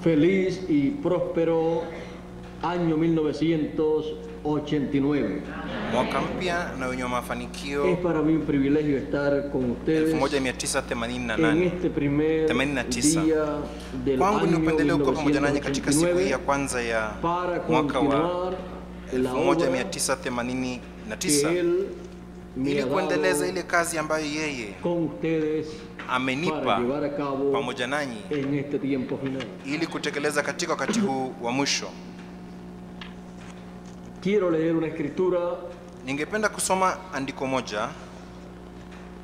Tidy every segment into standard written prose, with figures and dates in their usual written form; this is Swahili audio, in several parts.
Feliz y próspero año 1989. Mwaka mpya na wenye mafanikio. Es para mí un privilegio estar con ustedes 1988. en este primer 89. día del Kwangu ni año upendeleo kuwa pamoja nanyi katika siku hii ya 1989 kwanza ya para mwaka wa continuar la obra 1989 que él me ili ha kuendeleza dado ile kazi ambayo yeye con ustedes para amenipa llevar a cabo pamoja nanyi en este tiempo final. ili kutekeleza katika wakati huu wa mwisho. Quiero leer una escritura Ningependa kusoma andiko moja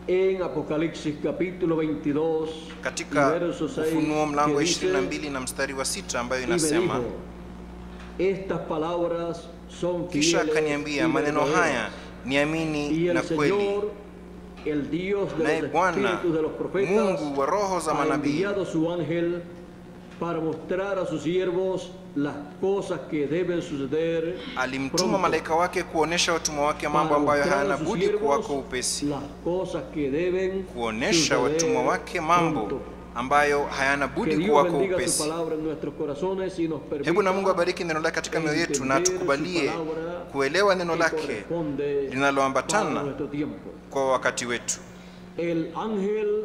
en Apocalipsis capítulo 22 katika verso 6 Ufunuo mlango que dice, 22 na mstari wa 6 ambayo y me inasema, dijo, estas palabras son kisha fieles akaniambia, y maneno haya verdaderas. ni amini Y na el kweli. Señor, el Dios de Naye los Bwana espíritus de los profetas, Mungu wa roho za ha manabii enviado su ángel para mostrar a sus siervos las cosas que deben suceder alimtuma pronto. malaika wake kuonesha watumwa wake mambo Para ambayo mostrar hayana a sus budi siervos kuwako upesi. las cosas que deben Kuonesha suceder watumwa wake mambo pronto. ambayo hayana Que budi Dios kuwako bendiga su upesi. palabra en nuestros corazones y nos permita Hebu na Mungu abariki neno lake katika mioyo yetu na atukubalie kuelewa neno que lake corresponde para linaloambatana nuestro tiempo. kwa wakati wetu. El ángel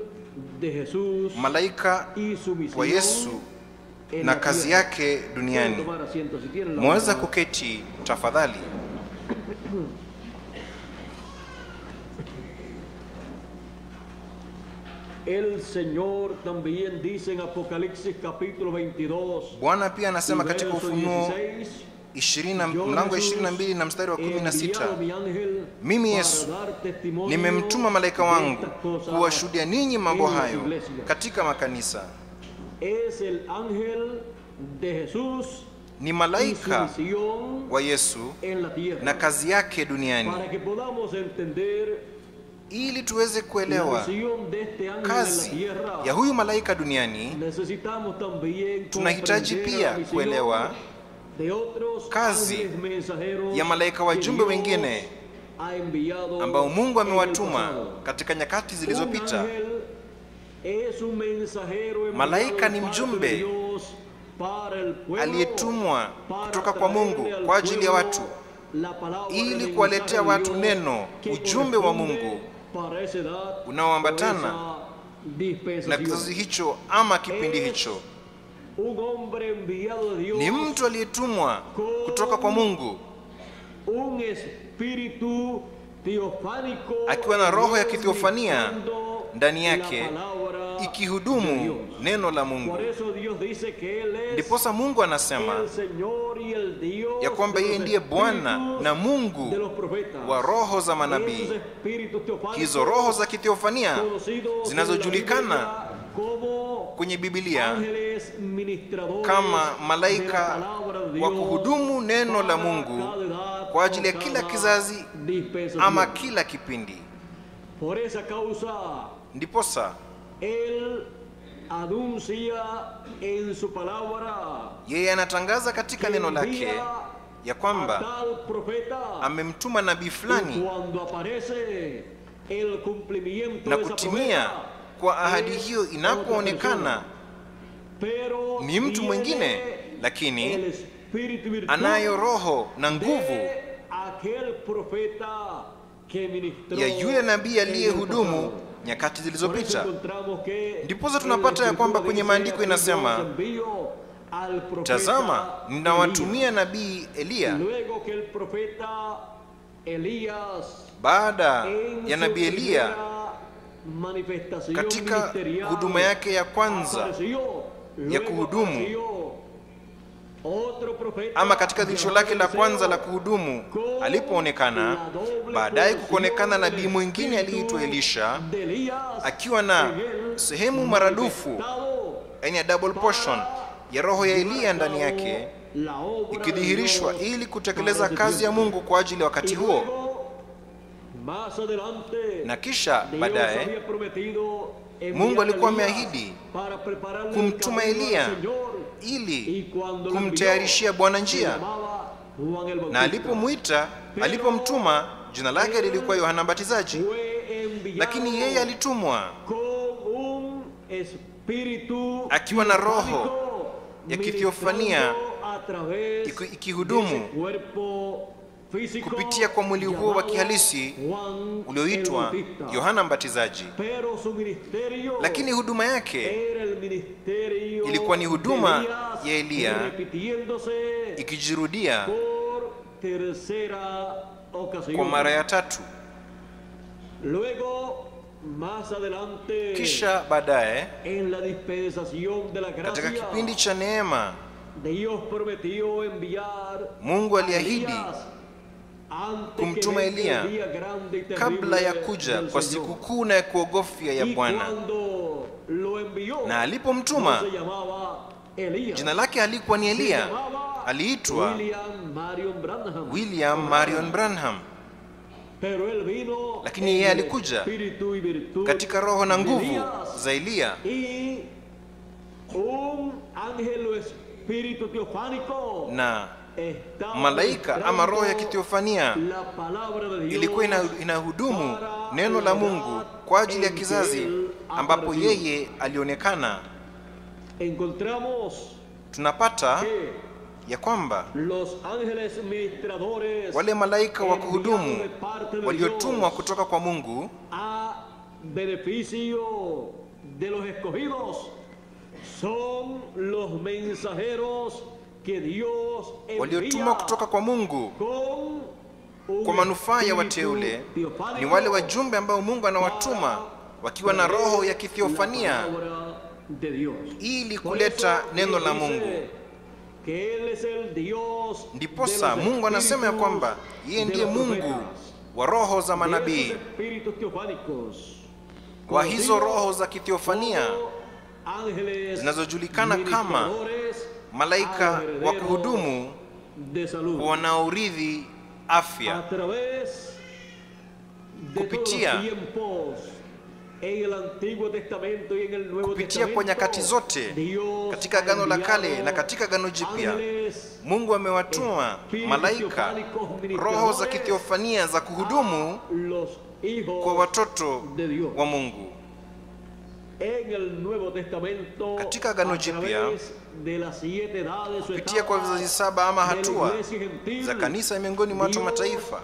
de Jesús Malaika y su misión wa Yesu en na la kazi tierra. yake Pueden duniani. tomar asiento si tienen la Mweza palabra. kuketi tafadhali. El Señor también dice en Apocalipsis capítulo 22 Bwana pia anasema y katika verso Ufunuo 16, mlango 22 na mstari wa he enviado 16, mi ángel mimi para Yesu dar testimonio nimemtuma malaika de wangu estas cosas kuwashuhudia ninyi mambo en las hayo iglesias. katika makanisa. Es el ángel de Jesús Ni y su malaika misión wa Yesu en la tierra, na kazi yake duniani, para que podamos entender ili tuweze la kuelewa misión de este ángel en la kazi tierra. ya huyu malaika duniani. Necesitamos también Tunahitaji comprender pia la misión kuelewa de otros kazi ángeles mensajeros ya malaika que wajumbe Dios wengine ha enviado ambao Mungu en el amewatuma pasado. katika nyakati Un zilizopita. ángel es un mensajero Malaika ni enviado de mjumbe parte de Dios para el pueblo, aliyetumwa para kutoka kwa Mungu traerle al kwa ajili ya pueblo watu, la palabra ili del kuwaletea mensaje de watu Dios neno, que ujumbe wa corresponde Mungu para esa edad, unaoambatana para esa dispensación. na kizazi hicho ama kipindi hicho. Un hombre enviado de Dios, Ni mtu aliyetumwa kutoka kwa Mungu un espíritu teofánico, akiwa na roho ya kithiofania ministrando ndani la yake, palabra de ikihudumu Dios. neno la Mungu. Por eso Dios dice que él es Ndiposa Mungu anasema el Señor y el Dios ya kwamba de yeye los ndiye Bwana espíritus na de Mungu los profetas. wa roho za Esos manabii. espíritus teofánicos, Hizo roho za kithiofania conocidos zinazojulikana en la Biblia como kwenye Biblia ángeles ministradores kama de la malaika palabra de wa Dios kuhudumu neno la para Mungu cada edad, kwa ajili ya por kila cada kizazi dispensación. ama kila kipindi. Por esa causa Ndiposa él anuncia en su palabra, yeye anatangaza katika neno lake ya a kwamba tal profeta, amemtuma nabii y fulani, cuando aparece el cumplimiento na de esa kutimia promesa, kwa ahadi es hiyo otra inapoonekana persona. Pero ni mtu tiene mwingine, el lakini espíritu y virtud anayo roho na nguvu de aquel profeta que ministró ya yule nabii en el aliyehudumu pasado. nyakati Por eso zilizopita. encontramos que Ndiposa en tunapata la ya kwamba escritura kwenye dice, maandiko inasema, "Yo os envío al profeta tazama, ninawatumia Elías". nabii Eliya. Luego que el profeta Elías Baada en ya su nabii Eliya primera manifestación katika ministerial huduma yake ya kwanza apareció, ya luego kuhudumu, apareció otro profeta ama katika dhihirisho lake la kwanza la kuhudumu alipoonekana, baadaye kukonekana nabii mwingine aliyeitwa Elisha de Elías akiwa na en él sehemu maradufu, manifestado yani double portion ya roho ya Eliya ndani yake, la obra de ikidhihirishwa Dios ili kutekeleza para ese kazi ya tiempo. Mungu kwa ajili ya wakati Y huo. luego, más adelante, Na kisha Dios baadaye había prometido Mungu alikuwa enviar a ameahidi Elías para prepararle kumtuma el camino Eliya al Señor. ili Y cuando lo kumtayarishia envió, Bwana se njia, llamaba Juan el na Bautista. alipomwita, alipomtuma, jina lake lilikuwa Yohana Mbatizaji, Fue enviado lakini yeye alitumwa con un espíritu akiwa na roho teofánico ya kithiofania ikihudumu kupitia kwa mwili huo wa kihalisi ulioitwa Yohana Mbatizaji. Lakini huduma yake ilikuwa ni huduma ya Eliya ikijirudia kwa mara ya tatu. Kisha baadaye katika kipindi cha neema, Mungu aliahidi kumtuma Eliya kabla ya kuja kwa siku kuu na ya kuogofya ya Bwana. Na alipomtuma, jina lake halikuwa ni Eliya, aliitwa William Marion Branham. Lakini yeye alikuja katika roho na nguvu za Eliya, na malaika ama roho ya kithiofania ilikuwa inahudumu neno la Mungu kwa ajili ya kizazi ambapo yeye alionekana. Tunapata ya kwamba wale malaika wa kuhudumu waliotumwa kutoka kwa Mungu waliotumwa kutoka kwa Mungu kwa manufaa ya wateule ni wale wajumbe ambao Mungu anawatuma wakiwa na roho ya kithiofania ili kuleta neno la Mungu. Ndiposa Mungu anasema ya kwamba yeye ndiye Mungu wa roho za manabii, wa hizo roho za kithiofania zinazojulikana kama malaika wa kuhudumu wanaoridhi afya. Kupitia kwa nyakati zote katika Agano la Kale na katika Agano Jipya, Mungu amewatuma malaika, roho za kithiofania za kuhudumu kwa watoto wa Mungu. Katika Agano Jipya, kupitia kwa vizazi 7 ama hatua za kanisa miongoni mwa watu mataifa,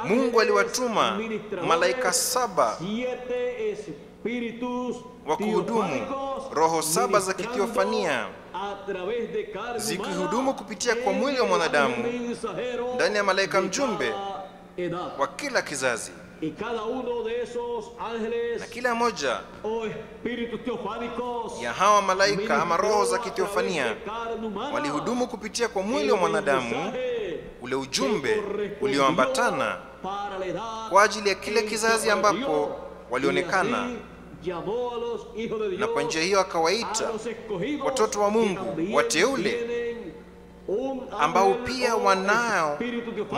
Mungu aliwatuma malaika 7 wa kuhudumu, roho 7 za kithiofania zikihudumu kupitia kwa mwili wa mwanadamu ndani ya malaika mjumbe wa kila kizazi. Na kila moja ya hawa malaika ama roho za kithiofania walihudumu kupitia kwa mwili wa mwanadamu, ule ujumbe ulioambatana kwa ajili ya kile kizazi ambapo walionekana. Na kwa njia hiyo akawaita watoto wa Mungu wateule ambao pia wanao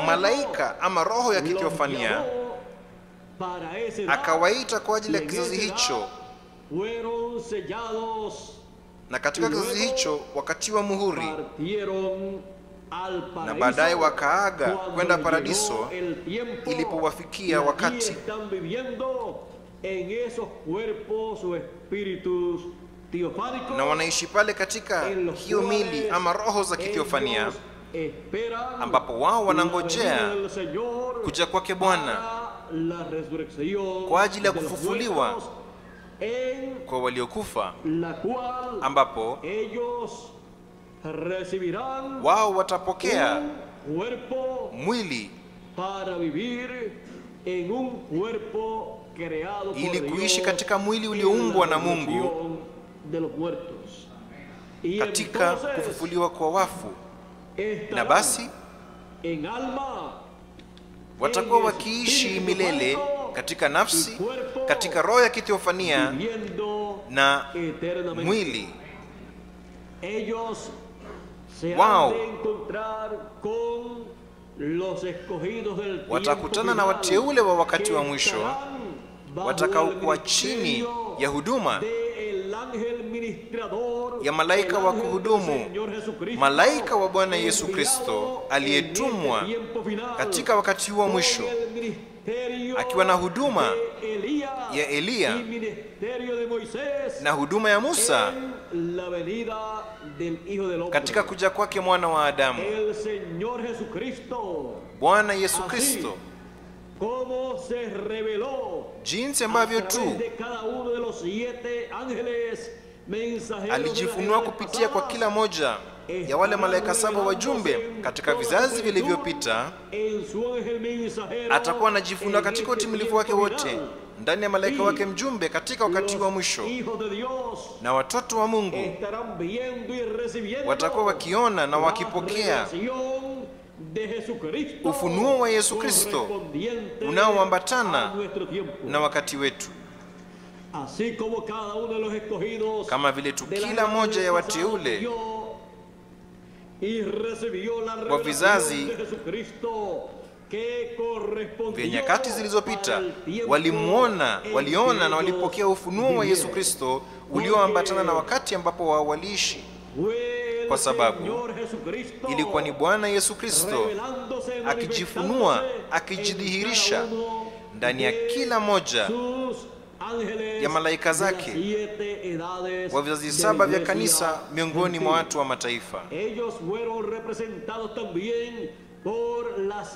malaika ama roho ya kithiofania, akawaita kwa ajili ya kizazi hicho, na katika kizazi hicho wakatiwa muhuri, na baadaye wakaaga kwenda paradiso ilipowafikia wakati. Na wanaishi pale katika hiyo mili ama roho za kithiofania, ambapo wao wanangojea kuja kwake Bwana kwa ajili ya kufufuliwa kwa waliokufa, ambapo wao watapokea mwili ili kuishi katika mwili ulioumbwa na Mungu katika kufufuliwa kwa wafu. Na basi watakuwa wakiishi milele katika nafsi, katika roho ya kithiofania na mwili. Wao watakutana na wateule wa wakati wa mwisho watakaokuwa chini ya huduma ya malaika wa kuhudumu, malaika wa Bwana Yesu Kristo aliyetumwa katika wakati wa mwisho, akiwa na huduma ya Eliya na huduma ya Musa katika kuja kwake mwana wa Adamu. Bwana Yesu Kristo jinsi ambavyo tu alijifunua kupitia kwa kila moja ya wale malaika 7 wajumbe katika vizazi vilivyopita, atakuwa anajifunua katika utimilifu wake wote ndani ya malaika wake mjumbe katika wakati wa mwisho. Na watoto wa Mungu watakuwa wakiona na wakipokea ufunuo wa Yesu Kristo unaoambatana na wakati wetu. Kama vile tu kila moja ya wateule wa vizazi vya nyakati zilizopita waliona na walipokea ufunuo wa Yesu Kristo ulioambatana na wakati ambapo wao waliishi, kwa sababu ilikuwa ni Bwana Yesu Kristo akijifunua, akijidhihirisha ndani ya kila moja ya malaika zake wa vizazi 7 vya kanisa miongoni mwa watu wa mataifa.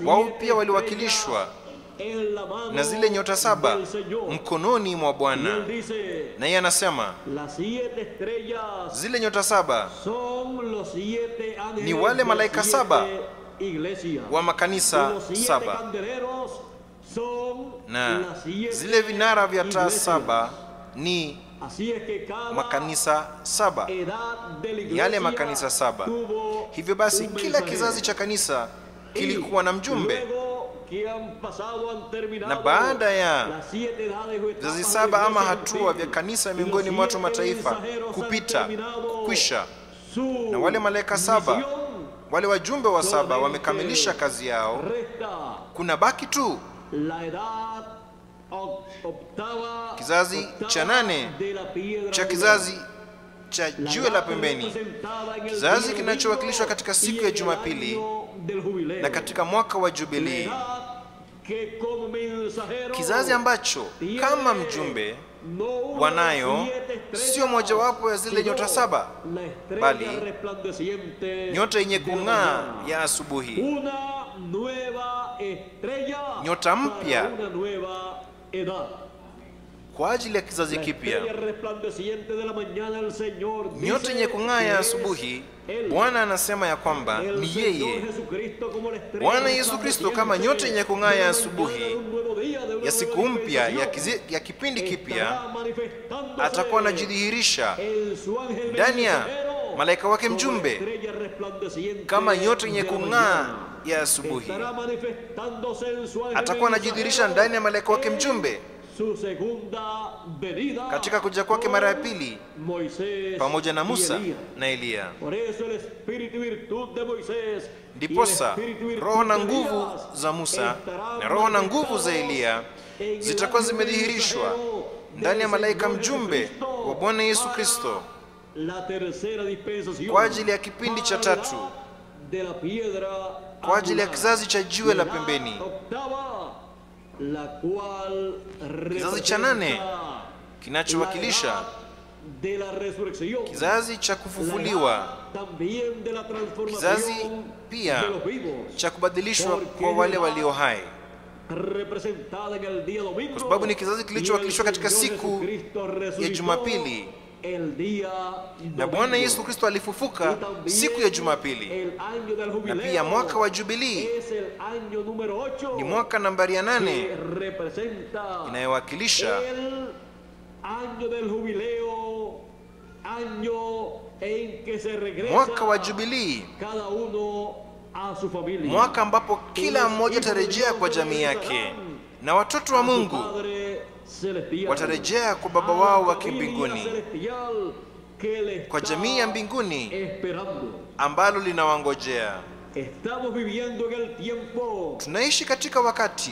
Wao pia waliwakilishwa na zile nyota 7 mkononi mwa Bwana. Na yeye anasema zile nyota 7 ni wale malaika 7 wa makanisa 7, na zile vinara vya taa 7 ni makanisa 7, yale makanisa 7. Hivyo basi kila kizazi cha kanisa kilikuwa na mjumbe, na baada ya vizazi 7 ama hatua vya kanisa miongoni mwa watu mataifa kukwisha, na wale malaika 7, wale wajumbe wa 7 wamekamilisha kazi yao, kuna baki tu kizazi cha 8 cha kizazi cha jiwe la pembeni, kizazi kinachowakilishwa katika siku ya Jumapili na katika mwaka wa Jubilii, kizazi ambacho kama mjumbe wanayo sio mojawapo ya zile nyota 7, bali nyota yenye kung'aa ya asubuhi, nyota mpya kwa ajili ya kizazi kipya, nyota yenye kung'aa ya asubuhi. Bwana anasema ya kwamba ni yeye Bwana Yesu Kristo kama nyota yenye kung'aa ya asubuhi ya siku mpya ya kipindi kipya, atakuwa anajidhihirisha ndani ya malaika wake mjumbe kama nyota yenye kung'aa ya asubuhi. Atakuwa anajidhihirisha ndani ya malaika wake mjumbe katika kuja kwake mara ya pili pamoja na Musa na Eliya. Ndiposa roho na nguvu za Musa na roho na nguvu za Eliya zitakuwa zimedhihirishwa ndani ya malaika mjumbe wa Bwana Yesu Kristo kwa ajili ya kipindi cha 3, kwa ajili ya kizazi cha jiwe la pembeni, kizazi cha 8 kinachowakilisha kizazi cha kufufuliwa, kizazi pia cha kubadilishwa kwa wale walio hai, kwa sababu ni kizazi kilichowakilishwa katika siku ya Jumapili, na Bwana Yesu Kristo alifufuka siku ya Jumapili. Na pia mwaka wa Jubilii ni mwaka nambari 8 inayowakilisha mwaka wa Jubilii, mwaka ambapo kila mmoja atarejea kwa jamii yake, na watoto wa Mungu watarejea kwa Baba wao wa kimbinguni, kwa jamii ya mbinguni ambalo linawangojea. Tunaishi katika wakati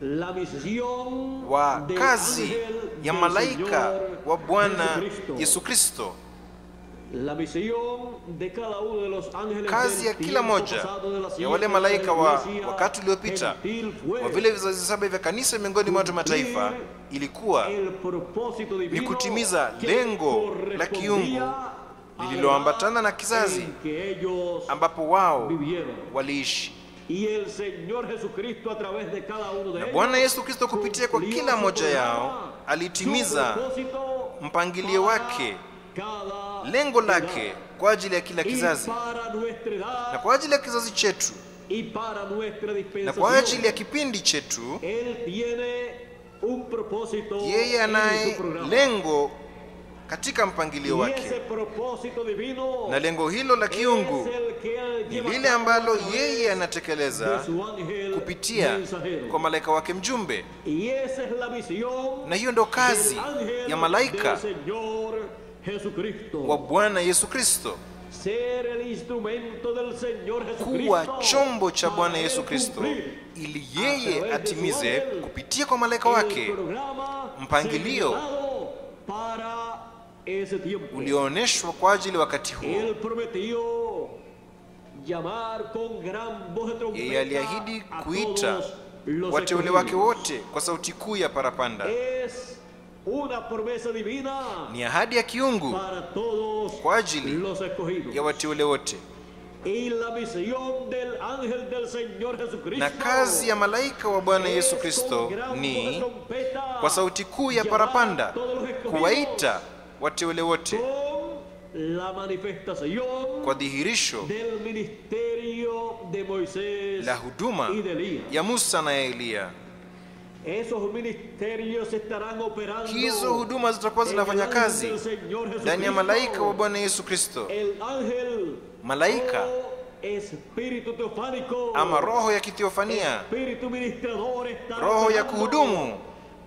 la misión wa del kazi ángel ya del malaika Señor wa Bwana Jesucristo. Yesu Kristo. La misión de cada uno de los ángeles Kazi ya del kila tiempo moja pasado de la ya wale siete malaika wa iglesia wakati uliopita gentil fue wa vile vizazi saba vya kanisa miongoni mwa watu mataifa ilikuwa el propósito ni divino kutimiza que lengo la kiungu correspondía lililoambatana na en kizazi que ellos ambapo wao vivieron. waliishi. Y el Señor Jesucristo a través de cada uno de Na ellos Bwana Yesu Kristo kupitia kwa cumplió kila su moja yao programa, alitimiza su propósito mpangilio para wake, cada lengo edad. lake kwa ajili ya kila Y kizazi para nuestra edad na kwa ajili ya kizazi chetu y para nuestra na dispensación. kwa ajili ya kipindi chetu. Él tiene un propósito Yeye en anaye su programa. lengo katika mpangilio Y wake, ese propósito divino na lengo hilo la kiungu es el que él ni lleva lile a cabo ambalo a través yeye anatekeleza de su ángel kupitia mensajero. kwa malaika wake mjumbe. Y esa es la misión Na hiyo ndo kazi del ángel ya malaika del Señor Jesucristo. wa Bwana Yesu Kristo, Ser el instrumento del Señor Jesucristo kuwa chombo cha Bwana para Yesu él Kristo cumplir ili a yeye través de su atimize ángel kupitia kwa malaika el wake programa mpangilio señalado para ese tiempo. ulioonyeshwa kwa ajili wakati huo. Él prometió llamar con gran voz de trompeta Yeye aliahidi a kuita todos los wateule wake escogidos. wote kwa sauti kuu ya parapanda. Es una promesa divina Ni ahadi ya kiungu para todos kwa ajili los escogidos. ya wateule wote, Y la misión del ángel del Señor Jesucristo na kazi ya malaika wa Bwana Yesu es Kristo con gran voz de ni trompeta kwa sauti kuu ya llamar parapanda a todos los escogidos kuwaita wateule wote con la manifestación kwa dhihirisho del ministerio de Moisés la huduma y de Elías. ya Musa na ya Eliya. Esos ministerios estarán operando Hizo huduma zitakuwa en zinafanya el ángel kazi del Señor ndani ya Jesucristo. malaika wa Bwana Yesu Kristo. El ángel Malaika o espíritu teofánico ama roho ya kiteofania, espíritu ministrador está roho ya operando kuhudumu,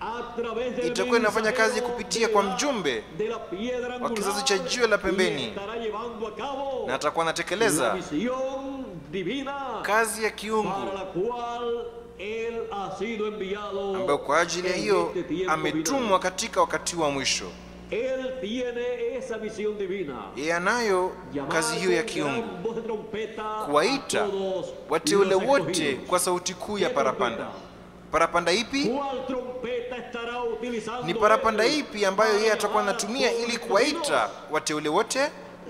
a través del itakuwa inafanya kazi mensajero kupitia de kwa la- mjumbe de la piedra wa angular kizazi cha jiwe la pembeni, y estará llevando a cabo na atakuwa la anatekeleza misión divina kazi ya para kiungu la cual él ha sido enviado ambayo kwa ajili ya en hiyo este tiempo ametumwa final. katika wakati wa mwisho. Él tiene esa misión divina. Yeye anayo Llamar kazi hiyo ya con kiungu, gran voz de trompeta kuwaita a todos wateule los wote escogidos. kwa sauti kuu ya ¿Qué parapanda. trompeta? Parapanda ipi? ¿Cuál trompeta estará utilizando Ni parapanda él ipi ambayo para yeye atakuwa llamar anatumia a todos ili los kuwaita escogidos? wateule wote?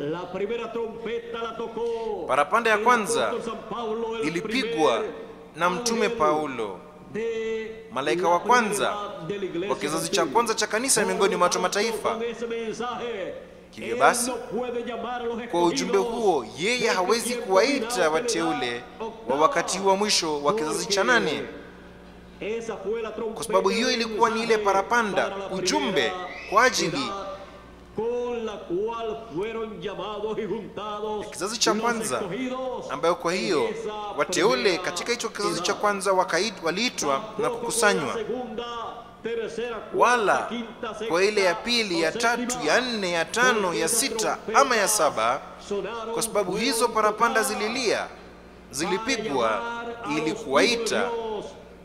La primera trompeta la tocó Parapanda ya el kwanza apóstol San Pablo, el ilipigwa primer na mtume ángel Paulo, de malaika la wa primera kwanza edad de la iglesia wa kizazi cha gentil. kwanza cha kanisa miongoni mwa watu mataifa. Con ese mensaje, Hivyo él basi, no puede llamar a los kwa ujumbe escogidos huo yeye de hawezi tiempo kuwaita final de la wateule edad wa octava, wakati wa mwisho wa kizazi cha nane, esa fue la trompeta kwa sababu hiyo del ilikuwa ni ile mensaje parapanda, para la ujumbe primera kwa ajili edad, con la cual fueron llamados y juntados kizazi cha los kwanza, escogidos ambayo kwa hiyo en esa wateule primera katika hicho kizazi cha edad. kwanza waliitwa na Tampoco kukusanywa, con la segunda, tercera, cuarta, wala quinta, sexta, kwa ile ya pili, ya o tatu, séptima, ya nne, ya tano, porque ya esas sita trompetas ama ya saba, sonaron, kwa sababu fueron hizo parapanda tocadas zililia, zilipigwa para llamar a ili los kuwaita hijos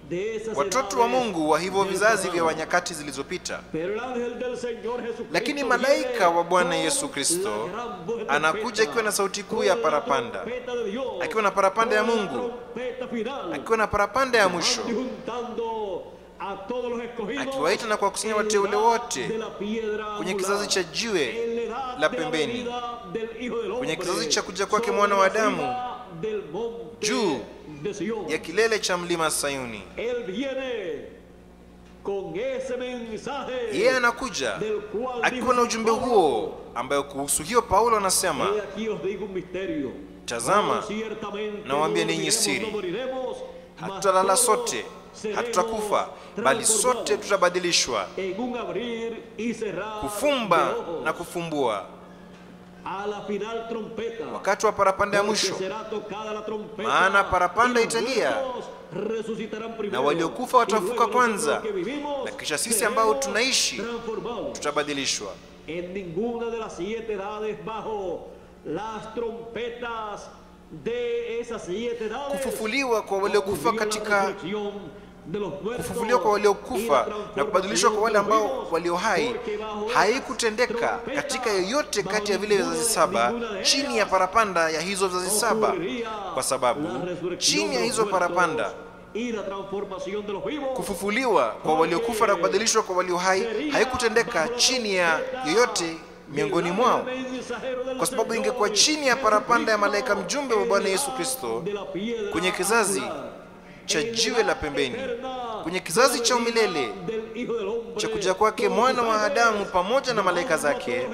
de Dios de esas watoto wa edades Mungu wa hivyo del vizazi pasado. vya nyakati zilizopita. Pero el ángel del Señor Jesucristo Lakini malaika wa Bwana viene Yesu con Kristo la gran voz de anakuja trompeta, akiwa na sauti kuu con ya la parapanda, trompeta de Dios, akiwa na parapanda ya con la Mungu, trompeta final, akiwa na parapanda ya mwisho, llamando y juntando a todos los escogidos akiwaita na kuwakusanya en la wateule edad wote de la piedra kwenye angular, kizazi cha jiwe en la edad la de la pembeni, venida del Hijo del kwenye Hombre, kizazi cha kuja kwake sobre mwana wa la Adamu, cima del monte juu de Sion. ya kilele cha mlima Sayuni. Él viene con ese mensaje Yeye anakuja del cual akiwa na dijo ujumbe Pablo, huo, ambayo kuhusu hiyo Paulo anasema, he aquí os digo un misterio. Tazama, No, ciertamente nawaambia no ninyi moriremos, siri. no moriremos, mas hatutalala todos sote, seremos hatutakufa, bali sote transformados tutabadilishwa, en un abrir y cerrar kufumba de ojos, na kufumbua, a la final trompeta, wakati wa parapanda ya porque mwisho. será tocada la trompeta, Maana parapanda y los italia, muertos resucitarán primero, na waliokufa y watafuka luego kwanza, nosotros que vivimos na kisha sisi ambao seremos tunaishi transformados. tutabadilishwa. En ninguna de las 7 edades bajo las trompetas de esas 7 edades Kufufuliwa kwa waliokufa ocurrió la katika resurrección kufufuliwa kwa waliokufa na kubadilishwa kwa wale ambao walio hai haikutendeka katika yoyote kati ya vile vizazi 7 chini ya parapanda ya hizo vizazi 7, kwa sababu chini ya hizo parapanda kufufuliwa kwa waliokufa na kubadilishwa kwa walio hai haikutendeka chini ya yoyote miongoni mwao, kwa sababu ingekuwa chini ya parapanda ya malaika mjumbe wa Bwana Yesu Kristo, kwenye kizazi cha jiwe la pembeni, kwenye kizazi cha umilele cha kuja kwake mwana wa Adamu pamoja na malaika zake,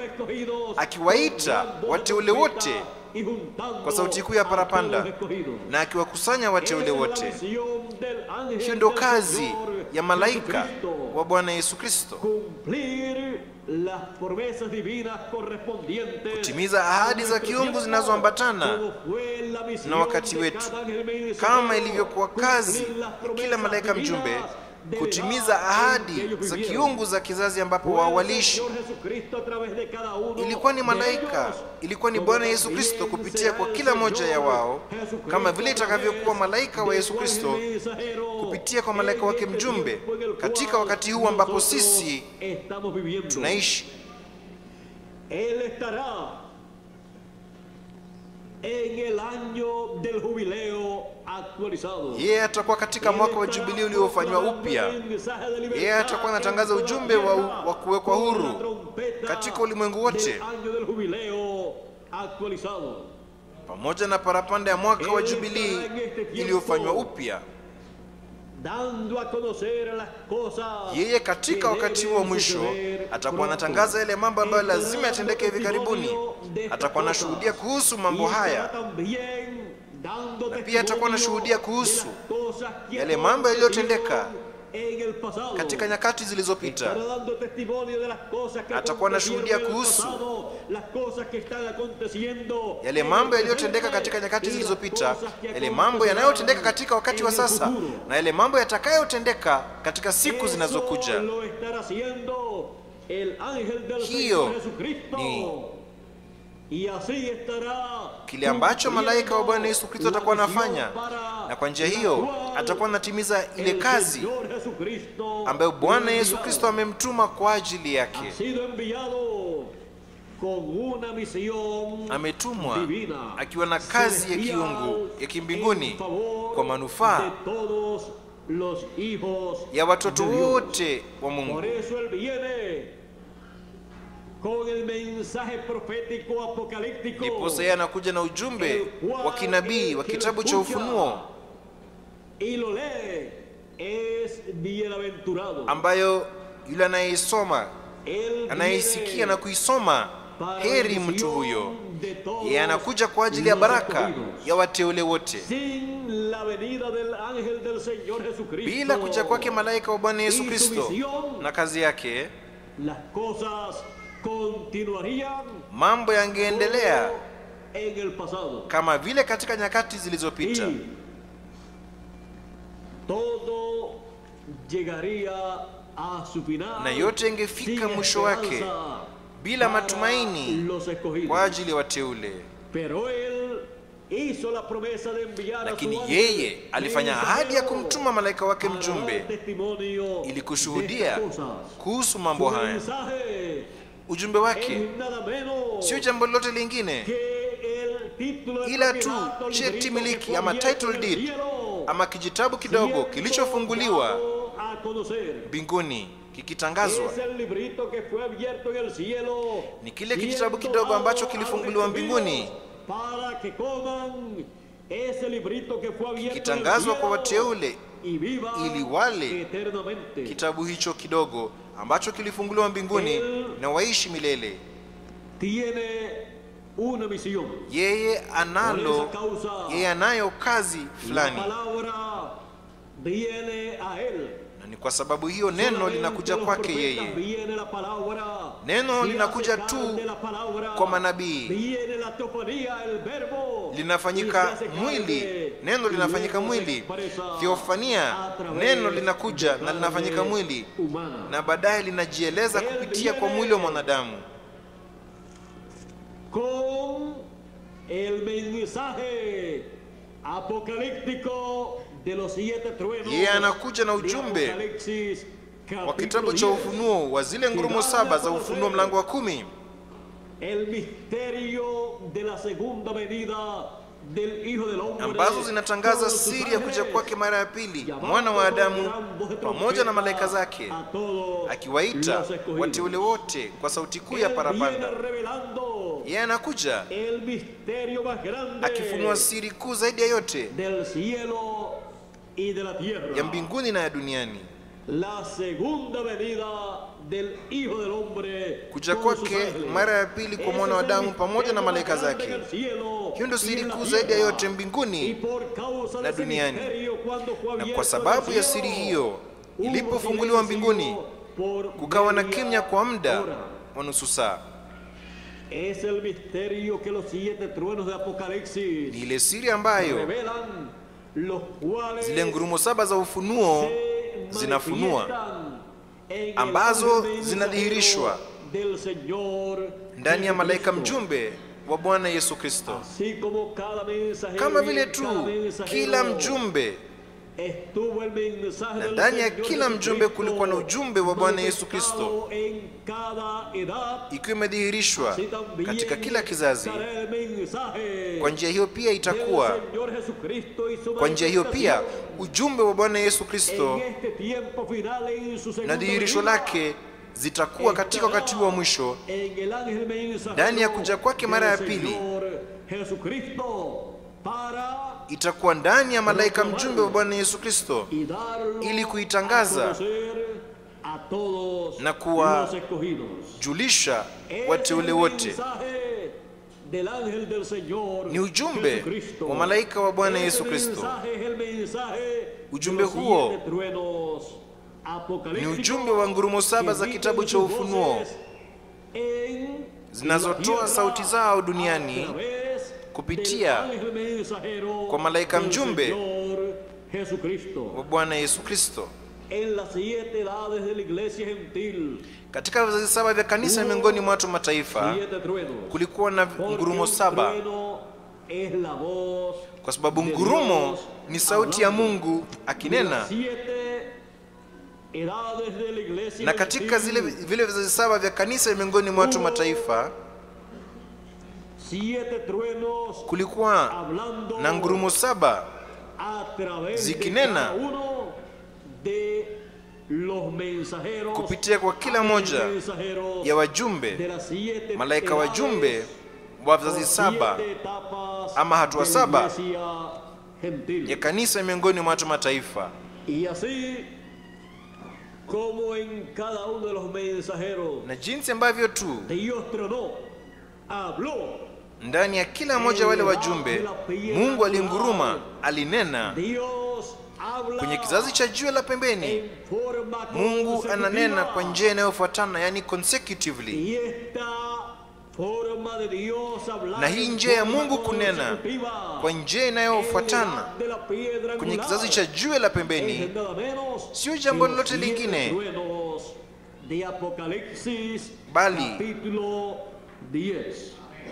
akiwaita wateule wote kwa sauti kuu ya parapanda na akiwakusanya wateule wote. Hiyo ndio kazi ya malaika wa Bwana Yesu Kristo, kutimiza ahadi za kiungu zinazoambatana na wakati wetu, kama ilivyokuwa kazi ya kila malaika mjumbe kutimiza ahadi za kiungu za kizazi ambapo wao waliishi. Ilikuwa ni malaika, ilikuwa ni Bwana Yesu Kristo kupitia kwa kila moja ya wao, kama vile itakavyokuwa malaika wa Yesu Kristo kupitia kwa malaika wake mjumbe katika wakati huu ambapo sisi tunaishi. Yeye atakuwa katika mwaka wa jubilei uliofanywa upya. Yeye atakuwa anatangaza ujumbe wa kuwekwa huru katika ulimwengu wote, pamoja na parapanda ya mwaka wa jubilei iliyofanywa upya. Yeye katika wakati wa mwisho atakuwa anatangaza yale mambo ambayo lazima yatendeke hivi karibuni. Atakuwa anashuhudia kuhusu mambo haya, na pia atakuwa anashuhudia kuhusu yale mambo yaliyotendeka katika nyakati zilizopita. Atakuwa anashuhudia kuhusu yale mambo yaliyotendeka katika nyakati zilizopita, yale mambo yanayotendeka katika wakati wa sasa, na yale mambo yatakayotendeka katika siku zinazokuja. Hiyo ni kile ambacho malaika wa Bwana Yesu Kristo atakuwa anafanya, na kwa njia hiyo atakuwa anatimiza ile kazi ambayo Bwana Yesu Kristo amemtuma kwa ajili yake. Ametumwa akiwa na kazi ya kiungu ya kimbinguni kwa manufaa ya watoto wote wa Mungu. Ndiposa yeye anakuja na ujumbe wa kinabii wa kitabu cha Ufunuo, ambayo yule anayeisoma, anayeisikia na kuisoma, heri mtu huyo. Yeye anakuja kwa ajili ya baraka ya wateule wote. Bila kuja kwake malaika wa Bwana Yesu Kristo na kazi yake, mambo yangeendelea kama vile katika nyakati zilizopita. Na yote ingefika mwisho wake bila matumaini kwa ajili ya wateule. Lakini yeye alifanya ahadi ya kumtuma malaika wake mjumbe ili kushuhudia kuhusu mambo haya. Ujumbe wake sio jambo lolote lingine ila tu cheti miliki ama title deed ama kijitabu kidogo kilichofunguliwa mbinguni kikitangazwa. Ni kile kijitabu kidogo ambacho kilifunguliwa mbinguni kikitangazwa kwa wateule ili wale kitabu hicho kidogo ambacho kilifunguliwa mbinguni na waishi milele. Yeye anayo kazi fulani, na ni kwa sababu hiyo neno linakuja kwake yeye. Neno linakuja tu kwa manabii, linafanyika mwili. Neno linafanyika mwili, theofania. Neno linakuja na linafanyika mwili, na baadaye linajieleza kupitia kwa mwili wa mwanadamu. Con el mensaje apocalíptico Yeye anakuja na ujumbe wa kitabu cha Ufunuo wa zile ngurumo 7 za Ufunuo mlango wa 10. Ambazo zinatangaza siri ya kuja kwake mara ya pili, mwana wa Adamu pamoja na malaika zake, akiwaita wateule wote kwa sauti kuu ya parapanda. Yeye anakuja akifunua siri kuu zaidi ya yote ya mbinguni na ya duniani. Kuja kwake mara ya pili kwa mwana wa Adamu pamoja na malaika zake. Hiyo ndio siri kuu zaidi ya yote mbinguni na duniani. Na kwa sababu ya siri hiyo, ilipofunguliwa mbinguni, kukawa na kimya kwa muda wa nusu saa. Ni ile siri ambayo zile ngurumo 7 za Ufunuo zinafunua, ambazo zinadhihirishwa ndani ya malaika mjumbe wa Bwana Yesu Kristo. Kama vile tu kila mjumbe, na ndani ya kila mjumbe kulikuwa na ujumbe wa Bwana Yesu Kristo, ikiwa imedhihirishwa katika kila kizazi. Kwa njia hiyo pia itakuwa, kwa njia hiyo pia ujumbe wa Bwana Yesu Kristo na dhihirisho lake zitakuwa katika wakati wa mwisho, ndani ya kuja kwake mara ya pili. Itakuwa ndani ya malaika mjumbe wa Bwana Yesu Kristo, ili kuitangaza na kuwajulisha wateule wote. Ni ujumbe wa malaika wa Bwana Yesu Kristo. Ujumbe huo ni ujumbe wa ngurumo 7 za kitabu cha Ufunuo, zinazotoa sauti zao duniani kupitia kwa malaika mjumbe wa Bwana Yesu Kristo. Katika vizazi 7 vya kanisa miongoni mwa watu mataifa, kulikuwa na ngurumo 7, kwa sababu ngurumo ni sauti ya Mungu akinena. Na katika vile vizazi 7 vya kanisa miongoni mwa watu mataifa, kulikuwa na ngurumo 7 zikinena kupitia kwa kila moja ya wajumbe, malaika wajumbe wa vizazi 7 ama hatua 7 ya kanisa miongoni mwa watu mataifa. Na jinsi ambavyo tu ndani ya kila mmoja wale wajumbe Mungu alinguruma, alinena. Kwenye kizazi cha jiwe la pembeni, Mungu ananena kwa njia inayofuatana, yani consecutively. Na hii njia ya Mungu kunena kwa njia inayofuatana kwenye kizazi cha jiwe la pembeni sio jambo lolote lingine, bali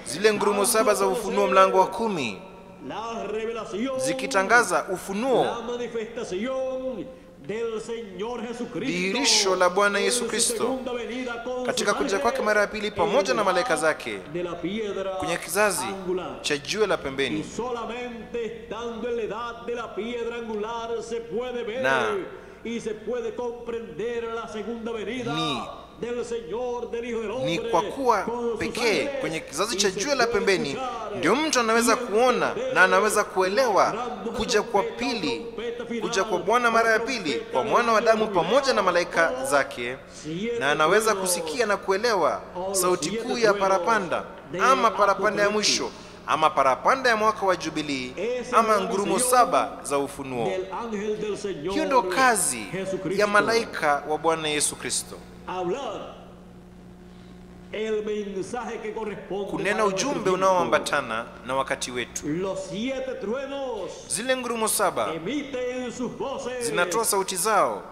zile ngurumo 7 za Ufunuo mlango wa 10, zikitangaza ufunuo, dhihirisho la Bwana Yesu Kristo katika kuja kwake mara ya pili pamoja na malaika zake kwenye kizazi cha jiwe la pembeni. Na ni kwa kuwa pekee kwenye kizazi cha jiwe la pembeni ndio mtu anaweza kuona na anaweza kuelewa kuja kwa pili, kuja kwa Bwana mara ya pili kwa mwana wa Adamu pamoja na malaika zake, na anaweza kusikia na kuelewa sauti kuu ya parapanda, ama parapanda ya mwisho, ama parapanda ya mwaka wa Jubilii, ama ngurumo 7 za ufunuo. Hiyo ndio kazi ya malaika wa Bwana Yesu Kristo, kunena ujumbe unaoambatana na wakati wetu. Zile ngurumo 7 zinatoa sauti zao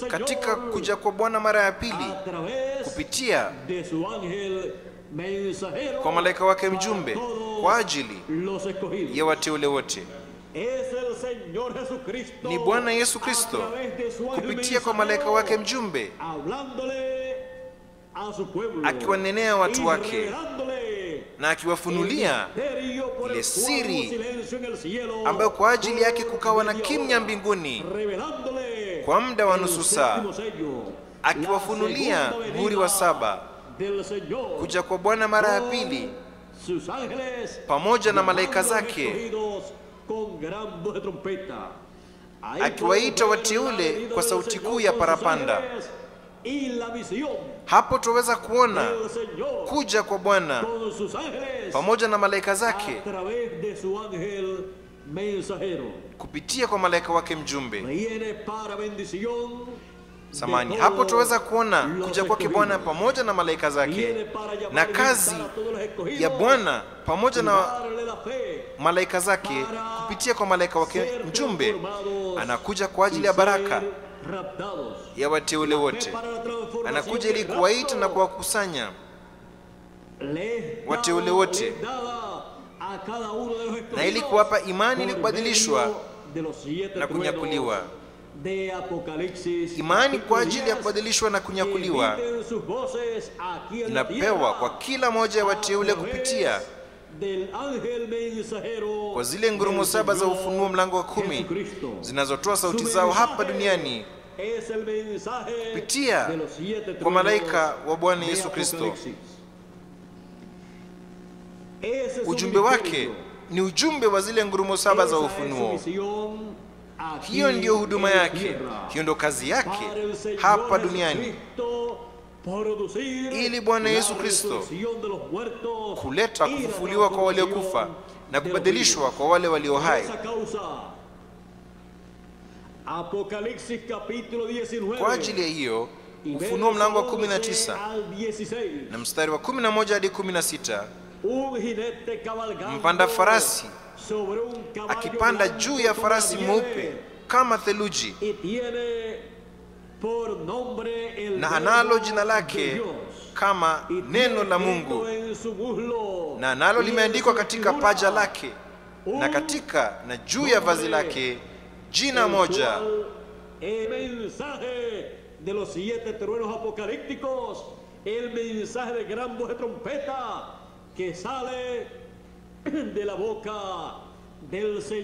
katika kuja kwa Bwana mara ya pili kupitia kwa malaika wake mjumbe kwa ajili ya wateule wote. ni Bwana Yesu Kristo kupitia kwa malaika wake mjumbe, akiwanenea watu wake na akiwafunulia ile siri ambayo kwa ajili yake kukawa na kimya mbinguni kwa muda wa nusu saa, akiwafunulia muhuri wa 7, kuja kwa Bwana mara ya pili pamoja na malaika zake, akiwaita wateule kwa sauti kuu ya parapanda. Hapo tuweza kuona kuja kwa Bwana pamoja na malaika zake kupitia kwa malaika wake mjumbe. Samani, hapo tuweza kuona kuja kwake Bwana pamoja na malaika zake, na kazi ya Bwana pamoja na malaika zake kupitia kwa malaika wake mjumbe. Anakuja kwa ajili ya baraka ya wateule wote. Anakuja ili kuwaita na kuwakusanya wateule wote, na ili kuwapa imani ili kubadilishwa na kunyakuliwa. Imani kwa ajili ya kubadilishwa na kunyakuliwa inapewa kwa kila moja ya wateule kupitia kwa zile ngurumo 7 za Ufunuo mlango wa 10 zinazotoa sauti zao hapa duniani kupitia kwa malaika wa Bwana Yesu Kristo. Ujumbe wake ni ujumbe wa zile ngurumo 7 za Ufunuo. Hiyo ndiyo huduma yake, hiyo ndio kazi yake hapa duniani, ili Bwana Yesu Kristo kuleta kufufuliwa kwa waliokufa na kubadilishwa kwa wale walio hai. Kwa ajili ya hiyo, Ufunuo mlango wa 19 na mstari wa 11 hadi 16, mpanda farasi akipanda juu ya farasi mweupe kama theluji, na analo jina lake kama neno la Mungu, na analo limeandikwa katika paja lake na juu ya vazi lake jina moja,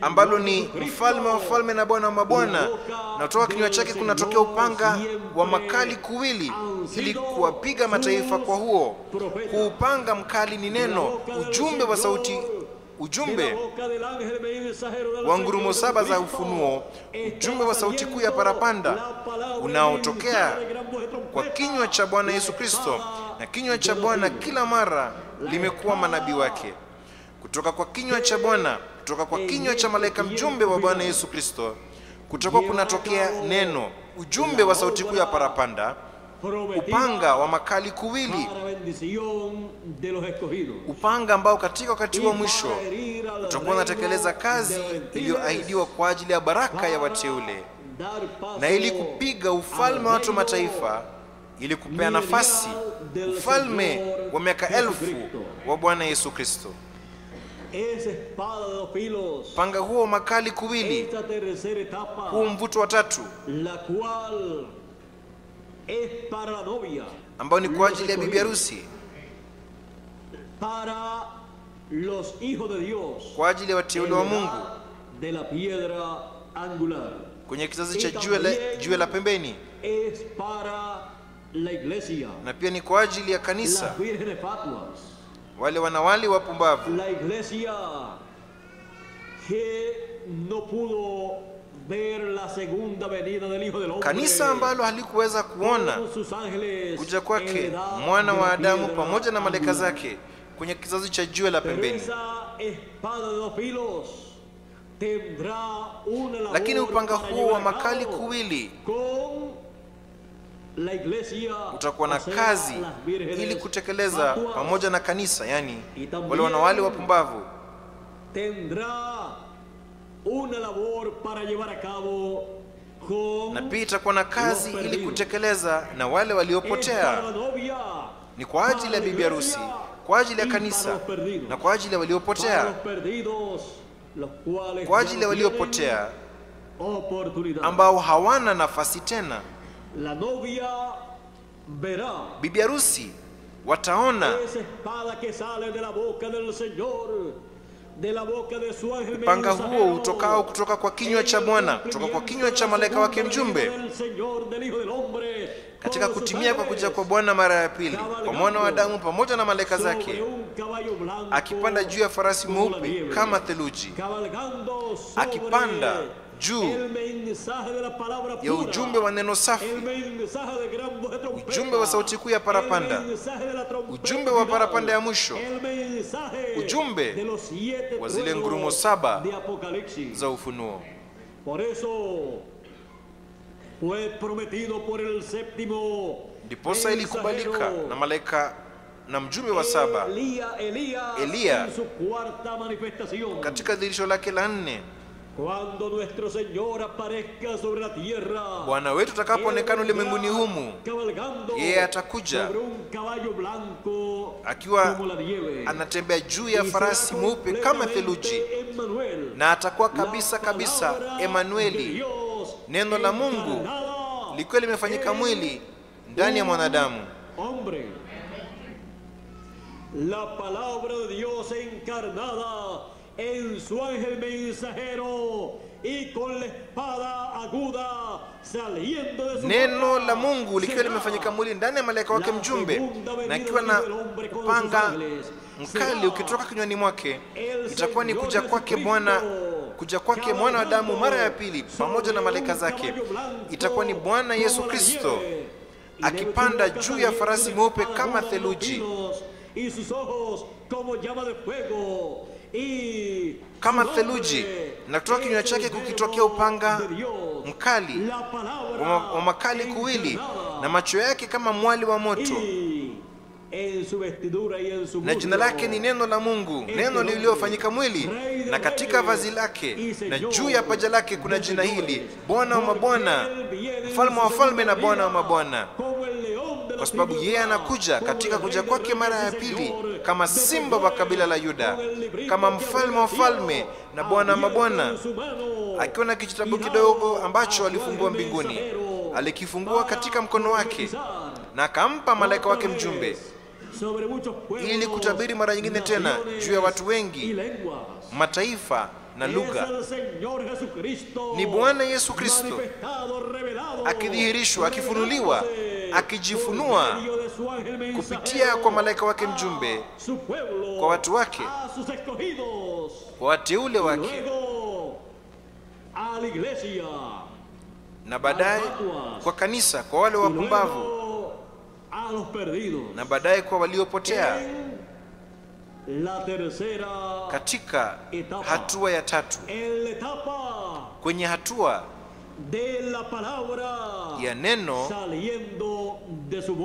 ambalo ni mfalme wa wafalme na Bwana wa mabwana, na kutoka kinywa chake kunatokea upanga wa makali kuwili, ili kuwapiga mataifa kwa huo. Upanga mkali ni neno, ujumbe wa sauti, ujumbe wa ngurumo 7 za Ufunuo, ujumbe wa sauti kuu ya parapanda unaotokea kwa kinywa cha Bwana Yesu Kristo. Na kinywa cha Bwana kila mara limekuwa manabii wake. Kutoka kwa kinywa cha Bwana, kutoka kwa kinywa cha malaika mjumbe wa Bwana Yesu Kristo, kutoka kunatokea neno, ujumbe wa sauti kuu ya parapanda, upanga wa makali kuwili, upanga ambao katika wakati wa mwisho utakuwa unatekeleza kazi iliyoahidiwa kwa ajili ya baraka ya wateule, na ili kupiga ufalme wa watu mataifa, ili kupea nafasi ufalme wa miaka 1000 wa Bwana Yesu Kristo. Panga huo makali kuwili, huu mvuto wa 3, ambao ni kwa ajili ya bibi harusi, kwa ajili ya wateule wa Mungu kwenye kizazi cha jiwe la pembeni, na pia ni kwa ajili ya kanisa, wale wanawali wapumbavu, kanisa ambalo halikuweza kuona kuja kwake mwana wa Adamu pamoja na malaika zake kwenye kizazi cha jiwe la pembeni. Lakini upanga huo wa makali kuwili utakuwa na kazi ili kutekeleza pamoja na kanisa, yani wale wanawali wapumbavu, na pia itakuwa na kazi ili kutekeleza na wale waliopotea. Ni kwa ajili ya bibi harusi, kwa ajili ya kanisa na kwa ajili ya waliopotea. kwa ajili ya waliopotea ambao hawana nafasi tena. Bibi harusi wataona upanga huo utokao kutoka kwa kinywa cha Bwana, kutoka kwa kinywa cha malaika wake mjumbe, katika kutimia kwa kuja kwa Bwana mara ya pili, kwa mwana wa Adamu pamoja na malaika zake, akipanda juu ya farasi mweupe kama theluji, akipanda juu ya ujumbe wa neno safi, ujumbe wa sauti kuu ya parapanda, ujumbe wa parapanda ya mwisho, ujumbe wa zile ngurumo 7 za ufunuo. Ndiposa ilikubalika na malaika na mjumbe wa 7 Eliya katika dhihirisho lake la 4, Bwana wetu atakapoonekana ulimwenguni humu, yeye atakuja akiwa anatembea juu ya farasi mweupe kama theluji, na atakuwa kabisa kabisa Emanueli, neno la Mungu likiwa limefanyika mwili ndani ya mwanadamu. La palabra de Dios encarnada en su ángel mensajero y con la espada aguda saliendo de su neno la Mungu likiwa limefanyika mwili ndani ya malaika wake mjumbe, na ikiwa na upanga mkali ukitoka kinywani mwake. Itakuwa ni kuja kwake mwana wa Adamu mara ya pili pamoja na malaika zake. Itakuwa ni Bwana Yesu Kristo akipanda juu ya farasi mweupe kama theluji, y sus ojos como llama de fuego, y kama theluji, na kutoka kinywa chake kukitokea upanga mkali wa makali kuwili, na macho yake kama mwali wa moto, na jina lake ni neno la Mungu, neno lililofanyika mwili. Na katika vazi lake na juu ya paja lake kuna jina hili, Bwana wa mabwana, mfalme wa falme na Bwana wa mabwana. Kwa sababu yeye anakuja katika kuja kwake mara ya pili kama simba wa kabila la Yuda, kama mfalme wa falme na Bwana wa mabwana, akiwa na kijitabu kidogo ambacho alifungua mbinguni. Alikifungua katika mkono wake na akampa malaika wake mjumbe, ili kutabiri mara nyingine tena juu ya watu wengi, mataifa na lugha. Ni Bwana Yesu Kristo akidhihirishwa, akifunuliwa, akijifunua kupitia kwa malaika wake mjumbe kwa watu wake, kwa wateule wake, na baadaye kwa kanisa, kwa wale wapumbavu, na baadaye kwa waliopotea. Katika hatua ya 3, kwenye hatua ya neno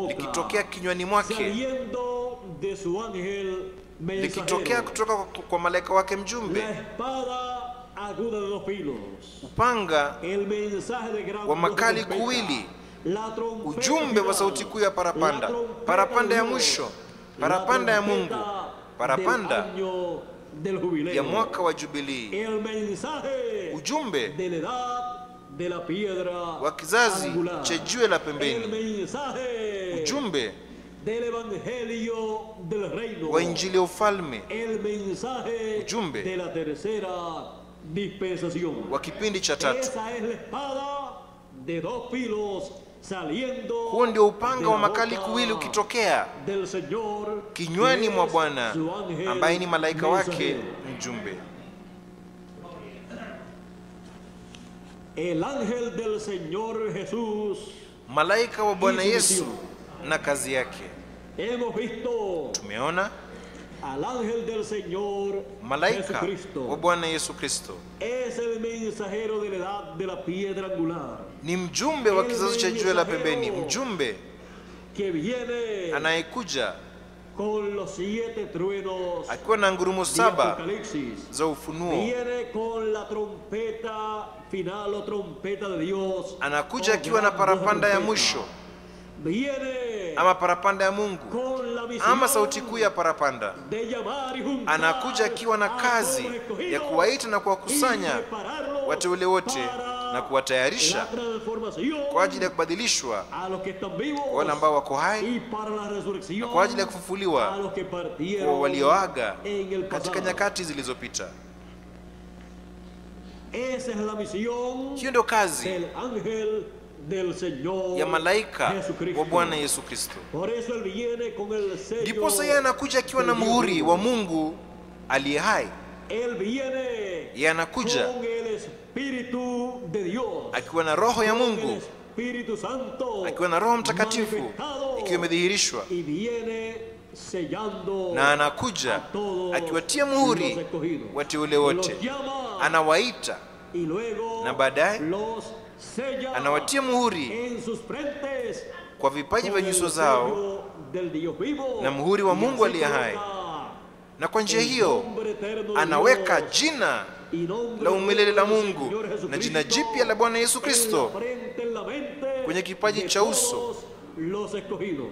likitokea kinywani mwake, likitokea kutoka kwa malaika wake mjumbe, upanga wa makali kuwili, ujumbe wa sauti kuu ya parapanda, parapanda ya mwisho, parapanda ya Mungu, parapanda ya mwaka wa Jubilii, ujumbe wa kizazi cha jiwe la pembeni, ujumbe wa injili ya ufalme, ujumbe wa kipindi cha 3. Huo ndio upanga wa makali kuwili ukitokea kinywani mwa Bwana, ambaye ni malaika wake mjumbe. El ángel del Señor Jesús, malaika wa Bwana Yesu na kazi yake. Hemos visto tumeona al ángel del Señor malaika wa Bwana Yesu Kristo es el mensajero de la edad de la piedra angular, ni mjumbe wa kizazi cha jiwe la pembeni, mjumbe que viene anayekuja con los 7 truenos akiwa na ngurumo 7 za ufunuo. Viene con la trompeta final o trompeta de Dios, anakuja akiwa na parapanda ya mwisho, viene ama parapanda ya Mungu con la misión ama sauti kuu ya parapanda, de llamar y juntar anakuja akiwa na a kazi todos los escogidos ya kuwaita na y kuwakusanya prepararlos wateule wote para na kuwatayarisha la transformación kwa ajili ya kubadilishwa a los que están vivos wale ambao wako hai, y para la resurrección na kwa ajili ya a kufufuliwa los que kwa partieron walioaga en el katika pasado. nyakati zilizopita. Esa es la misión Hiyo ndio kazi del ángel del Señor ya malaika Jesucristo. wa Bwana Yesu Kristo. Por eso él viene con el sello. Ndiposa yeye anakuja akiwa na muhuri wa Mungu aliye hai. Él viene Yeye anakuja con el Espíritu de Dios, akiwa na roho ya con el Mungu, Espíritu Santo, akiwa na Roho Mtakatifu manifestado, ikiwa imedhihirishwa, y viene sellando na anakuja a todos akiwatia los muhuri escogidos. wateule wote, Los llama anawaita y luego na baadaye los sella anawatia muhuri en sus frentes kwa vipaji vya con el nyuso zao sello del Dios vivo, na muhuri wa y Mungu así aliye hai, coloca na kwa njia el hiyo nombre eterno de anaweka Dios jina y nombre la umilele la del Mungu Señor na Jesucristo jina jipya la Bwana Yesu en Kristo la frente, en la mente kwenye kipaji de cha uso, todos los escogidos,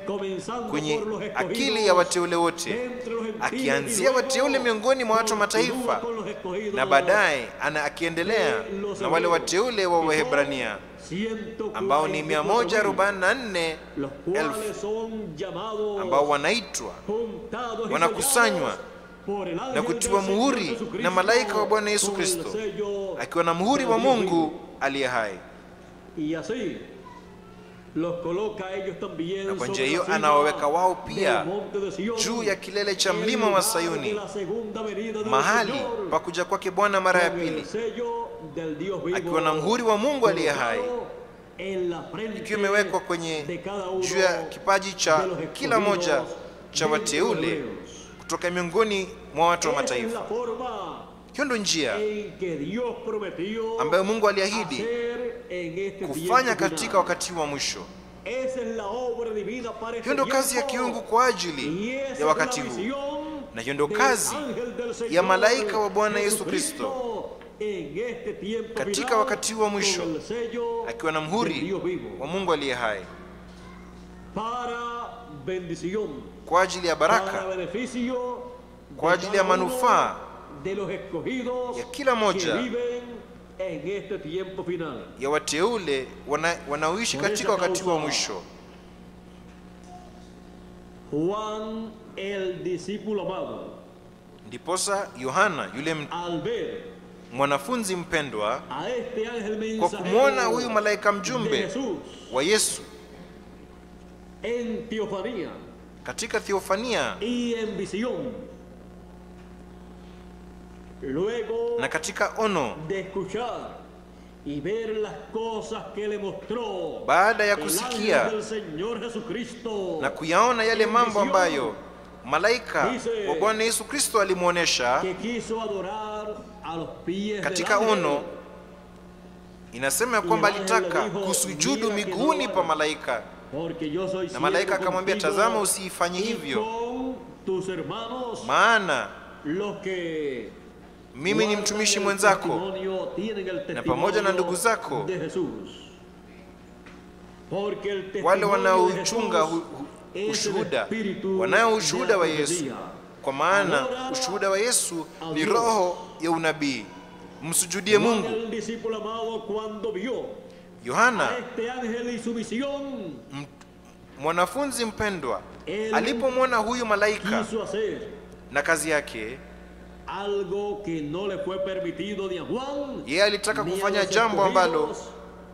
comenzando kwenye por los escogidos akili ya wateule wote, entre los gentiles, akianzia y luego wateule miongoni mwa watu wa mataifa, continúa con los escogidos na baadaye akiendelea na wale wateule wa Waebrania ambao ni 144,000 los cuales son llamados, ambao wanaitwa, juntados y wanakusanywa sellados por el ángel na kutiwa del Señor muhuri Jesucristo, na malaika wa Bwana Yesu con el Kristo sello akiwa na muhuri wa del Dios Mungu vivo. aliye hai. Y así los coloca ellos también Na kwa njia sobre hiyo la cima anawaweka wao pia del monte de Sion, juu ya kilele cha el mlima wa lugar de Sayuni, la segunda venida del mahali Señor, pa kuja kwake Bwana mara ya con el pili, sello del Dios vivo, akiwa na muhuri wa Mungu aliye hai, colocado en la frente ikiwa imewekwa kwenye de cada uno juu ya kipaji de cha los kila moja escogidos cha de los wateule hebreos. kutoka miongoni mwa watu wa Esa es la mataifa. forma Hiyo ndio njia en que Dios prometió ambayo Mungu aliahidi hacer en este kufanya tiempo katika final. wakati wa mwisho. Esa es la obra divina para este Hiyo ndio kazi ya tiempo. kiungu kwa Y ajili esa ya es la wakati huu, misión na hiyo ndio del kazi ángel del Señor ya malaika wa Bwana Yesu Jesucristo en este tiempo katika final, wakati huu wa mwisho, con el sello akiwa na del muhuri Dios vivo, wa Mungu aliye hai, para bendición, kwa ajili ya para baraka, beneficio kwa de ajili ya cada uno manufaa de los escogidos ya kila moja que viven en este tiempo final. ya wateule wanaoishi Por katika esa wakati wa causa, mwisho. Juan el discípulo amado, Ndiposa Yohana yule al ver mwanafunzi mpendwa, a este ángel kwa kumwona huyu mensajero malaika de mjumbe Jesús wa Yesu en teofanía katika theofania y en visión, luego na katika ono, de escuchar y ver las cosas que le mostró baada ya el kusikia ángel del Señor Jesucristo na kuyaona yale en mambo visión, ambayo malaika dice wa Bwana Yesu Kristo alimwonyesha que quiso adorar a los pies katika del ángel. ono, inasema ya kwamba alitaka kusujudu miguuni pa malaika, Porque yo soy na malaika siervo akamwambia, contigo tazama, usifanye y hivyo, con tus hermanos maana los que mimi ni mtumishi mwenzako na pamoja na ndugu zako wale wanaochunga ushuhuda, wanao ushuhuda wa Yesu, kwa maana ushuhuda wa Yesu ni roho ya unabii. Msujudie Mungu. Yohana mwanafunzi mpendwa alipomwona huyu malaika na kazi yake, algo que no le fue permitido ni a Juan, yeye alitaka kufanya jambo ambalo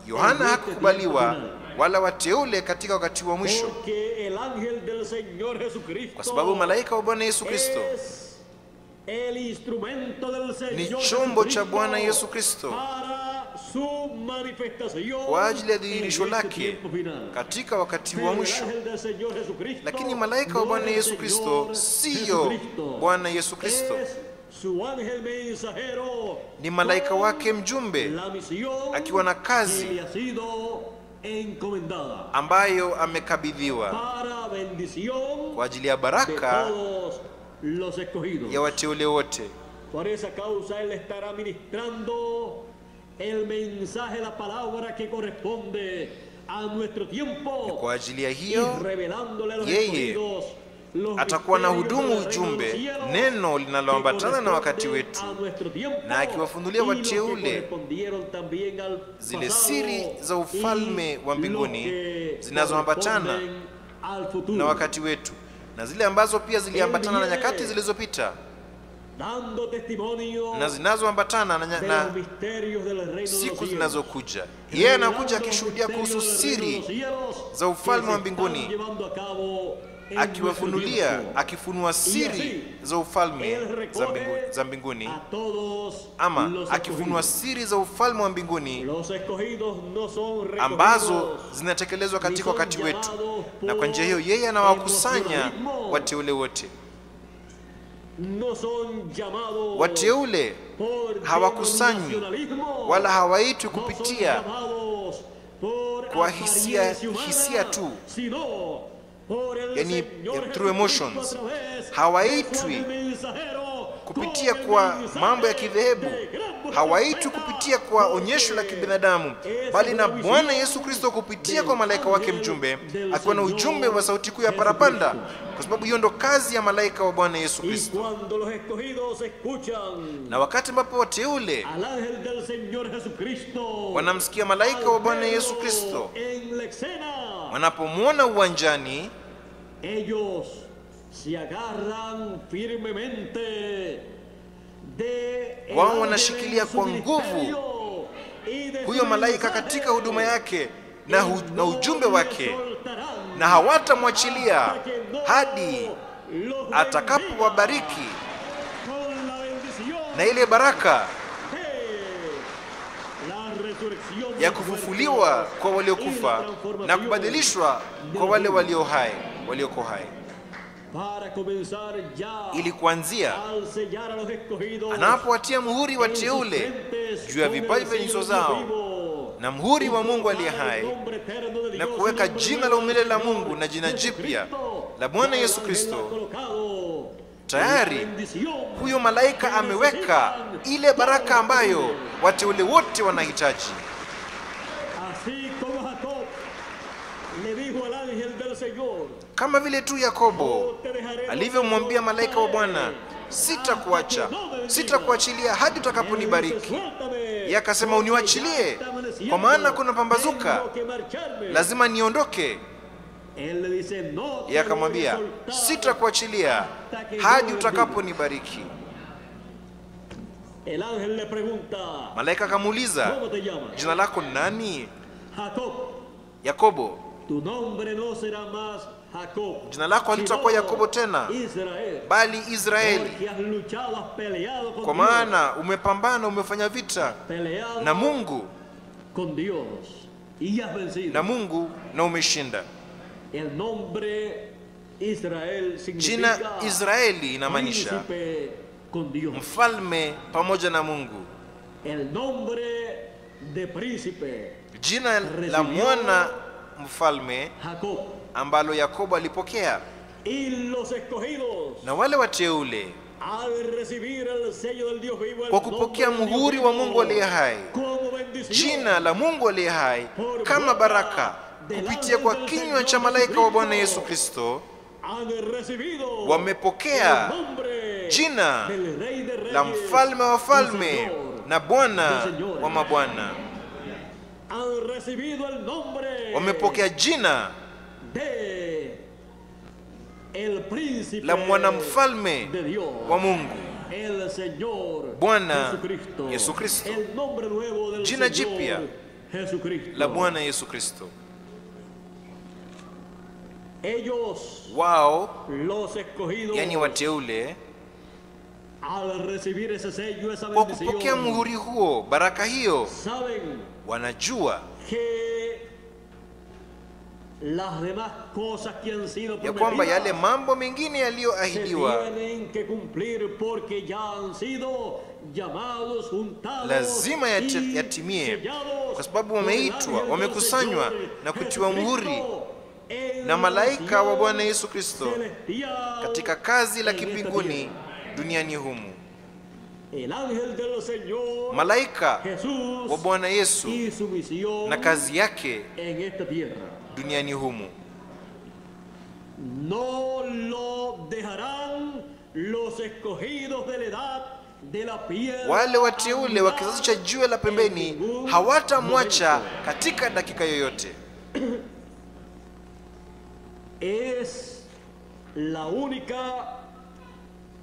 Yohana hakukubaliwa wala wateule katika wakati wa mwisho, kwa sababu malaika wa Bwana Yesu Kristo ni chombo cha Bwana Yesu Kristo kwa ajili ya dhihirisho lake katika wakati wa mwisho. Lakini malaika wa Bwana Yesu Kristo siyo Bwana Yesu Kristo, ni malaika wake mjumbe akiwa na kazi ambayo amekabidhiwa kwa ajili ya baraka ya wateule wote. Por esa causa él estará ministrando el mensaje, la palabra que corresponde Kwa ajili ya hiyo yeye atakuwa na hudumu ujumbe, neno linaloambatana na wakati wetu, na akiwafunulia wateule zile siri za ufalme wa mbinguni zinazoambatana na wakati wetu, na zile ambazo pia ziliambatana na nyakati zilizopita, na zinazoambatana na siku zinazokuja. Yeye anakuja akishuhudia kuhusu siri za ufalme wa mbinguni, akifunua siri za ufalme za mbinguni, ama akifunua siri za ufalme wa mbinguni ambazo zinatekelezwa katika wakati wetu, na kwa njia hiyo yeye anawakusanya wateule wote. Wateule hawakusanywi wala hawaitwi kupitia kwa hisia tu, yani through emotions. Hawaitwi kupitia kwa mambo ya kidhehebu, hawaitwi kupitia kwa onyesho la kibinadamu, bali na Bwana Yesu Kristo kupitia kwa malaika wake mjumbe, akiwa na ujumbe wa sauti kuu ya parapanda, kwa sababu hiyo ndo kazi ya malaika wa Bwana Yesu Kristo. Na wakati ambapo wateule wanamsikia malaika wa Bwana Yesu Kristo, wanapomwona uwanjani, wao wanashikilia kwa nguvu huyo malaika katika huduma yake na ujumbe wake, na hawatamwachilia hadi atakapowabariki na ile baraka ya kufufuliwa kwa waliokufa na kubadilishwa kwa wale walioko hai. Ili kuanzia, anapowatia muhuri wateule juu ya vipaji vya nyuso zao na muhuri wa Mungu aliye hai, na kuweka jina la umilele la Mungu na jina jipya la Bwana Yesu Kristo, tayari huyo malaika ameweka ile baraka ambayo wateule wote wanahitaji. Kama vile tu Yakobo alivyomwambia malaika wa Bwana, sitakuacha, sitakuachilia hadi utakaponibariki. Yeye akasema, uniachilie, kwa maana kuna pambazuka, lazima niondoke. Yeye akamwambia, sitakuachilia hadi utakaponibariki. Malaika akamuuliza, jina lako nani? Yakobo. Jina lako halitakuwa Yakobo tena, bali Israeli, kwa maana umepambana, umefanya vita na Mungu na umeshinda. Jina Israeli inamaanisha mfalme pamoja na Mungu. Jina la mwana mfalme ambalo Yakobo alipokea. Na wale wateule kwa kupokea muhuri wa Mungu aliye hai, jina la Mungu aliye hai kama baraka kupitia kwa kinywa cha malaika wa Bwana Yesu Kristo, wamepokea jina la mfalme wa falme na Bwana wa mabwana. Wamepokea jina la mwanamfalme wa Mungu, Bwana Yesu Kristo, jina jipya la Bwana Yesu Kristo. Wao, yani wateule, kwa kupokea muhuri huo, baraka hiyo, wanajua ya kwamba yale mambo mengine yaliyoahidiwa lazima yatimie, kwa sababu wameitwa, wamekusanywa na kutiwa muhuri na malaika wa Bwana Yesu Kristo katika kazi la kibinguni duniani humu. el ángel del Señor malaika Jesús wa Bwana Yesu y su misión na kazi yake en esta tierra. duniani humu. No lo dejarán los escogidos de la edad de la piedra. Wale wateule wa kizazi cha jiwe la pembeni hawatamwacha katika dakika yoyote. Es la única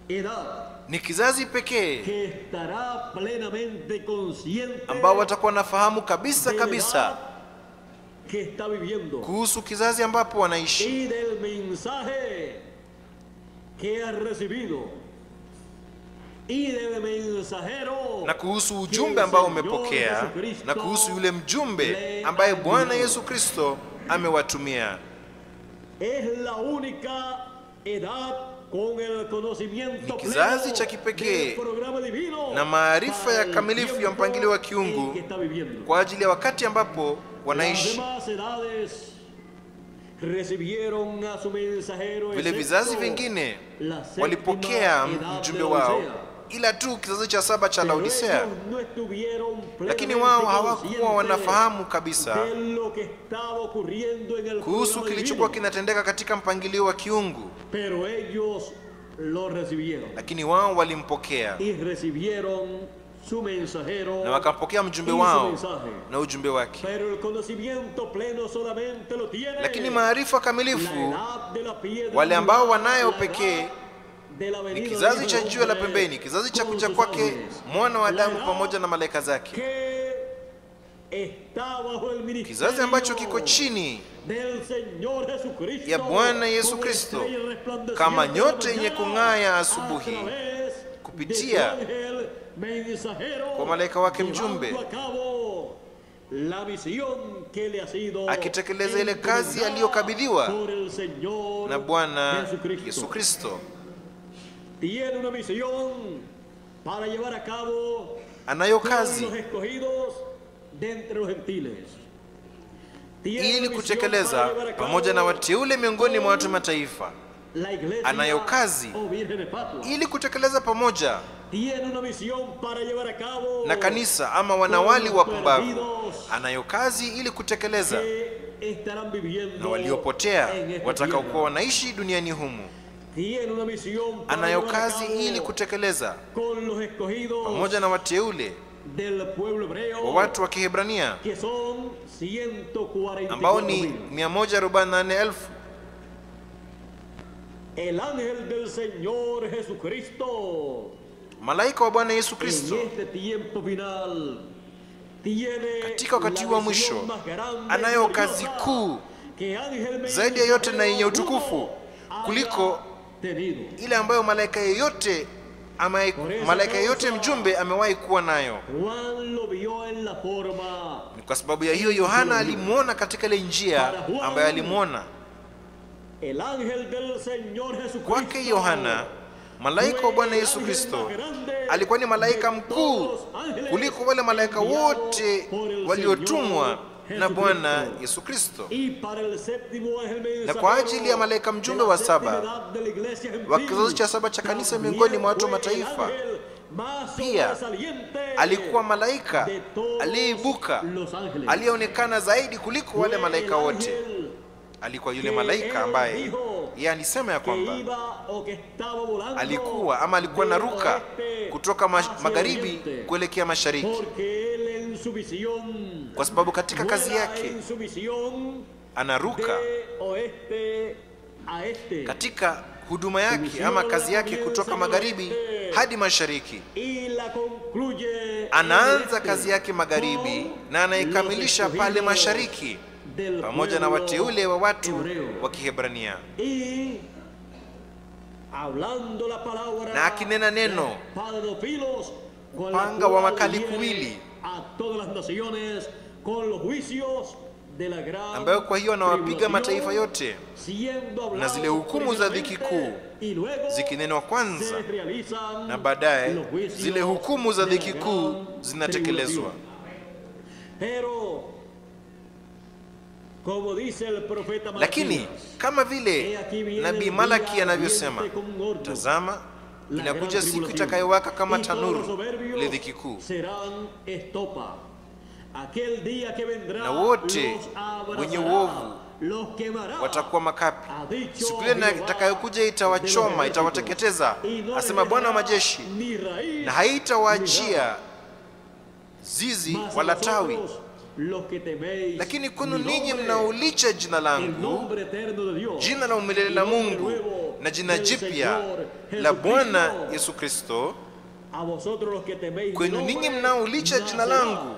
edad Ni kizazi pekee que estará plenamente consciente ambao watakuwa nafahamu kabisa kabisa que está viviendo kuhusu kizazi ambapo wanaishi y del mensaje que ha recibido y del mensajero na kuhusu ujumbe ambao umepokea na kuhusu yule mjumbe ambaye Bwana Yesu Kristo amewatumia. es la única edad con el conocimiento Ni kizazi cha kipekee na maarifa ya kamilifu ya mpangilio wa kiungu kwa ajili ya wakati ambapo wanaishi. Vile vizazi vingine walipokea mjumbe wao, ila tu kizazi cha 7 cha Laodicea, lakini wao hawakuwa wanafahamu kabisa kuhusu kilichokuwa kinatendeka katika mpangilio wa kiungu, lakini wao walimpokea na wakampokea mjumbe wao na ujumbe wake. Lakini maarifa kamilifu wale ambao wanayo pekee ni kizazi cha jiwe la pembeni, kizazi cha kuja kwake Mwana wa Adamu pamoja na malaika zake, kizazi ambacho kiko chini ya Bwana Yesu Kristo kama nyota yenye kung'aa ya asubuhi kupitia kwa malaika wake mjumbe, akitekeleza ile kazi aliyokabidhiwa na Bwana Yesu Kristo. Anayo kazi ili kutekeleza pamoja na wateule miongoni mwa watu mataifa. Anayo kazi ili kutekeleza pamoja na kanisa ama wanawali wapumbavu. Anayo kazi ili kutekeleza na waliopotea watakaokuwa wanaishi duniani humu. Anayo kazi ili kutekeleza pamoja na wateule wa watu wa Kiebrania ambao ni 144,000. El ángel del Señor Jesucristo, malaika wa Bwana Yesu Kristo, katika wakati wa mwisho anayo kazi kuu zaidi ya yote na yenye utukufu kuliko ile ambayo malaika yeyote mjumbe amewahi kuwa nayo. Ni kwa sababu ya hiyo Yohana alimuona katika ile njia ambayo alimuona. Kwake Yohana, malaika wa Bwana Yesu Kristo alikuwa ni malaika mkuu kuliko wale malaika wote waliotumwa na Bwana Yesu Kristo. Na kwa ajili ya malaika mjumbe wa 7 wa kizazi cha 7 cha kanisa miongoni mwa watu wa mataifa, pia alikuwa malaika aliyeibuka, aliyeonekana zaidi kuliko wale malaika wote. Alikuwa yule malaika ambaye yeye alisema ya kwamba alikuwa naruka kutoka magharibi kuelekea mashariki, kwa sababu katika kazi yake anaruka katika huduma yake ama kazi yake kutoka magharibi hadi mashariki. Anaanza kazi yake magharibi na anaikamilisha pale mashariki pamoja na wateule wa watu wa Kiebrania, na akinena neno upanga wa makali kuwili, ambayo kwa hiyo anawapiga mataifa yote, na zile hukumu za dhiki kuu zikinenwa kwanza, na baadaye zile hukumu za dhiki kuu zinatekelezwa. Lakini kama vile nabii Malaki anavyosema, tazama inakuja siku itakayowaka kama tanuru ile dhiki kuu, na wote wenye uovu watakuwa makapi. Siku ile itakayokuja itawachoma, itawateketeza, asema Bwana wa majeshi, na haitawaachia zizi wala tawi. Lakini kwenu ninyi mnaolicha jina langu, jina la umilele la Mungu na jina jipya la Bwana Yesu Kristo, kwenu ninyi mnaolicha jina langu,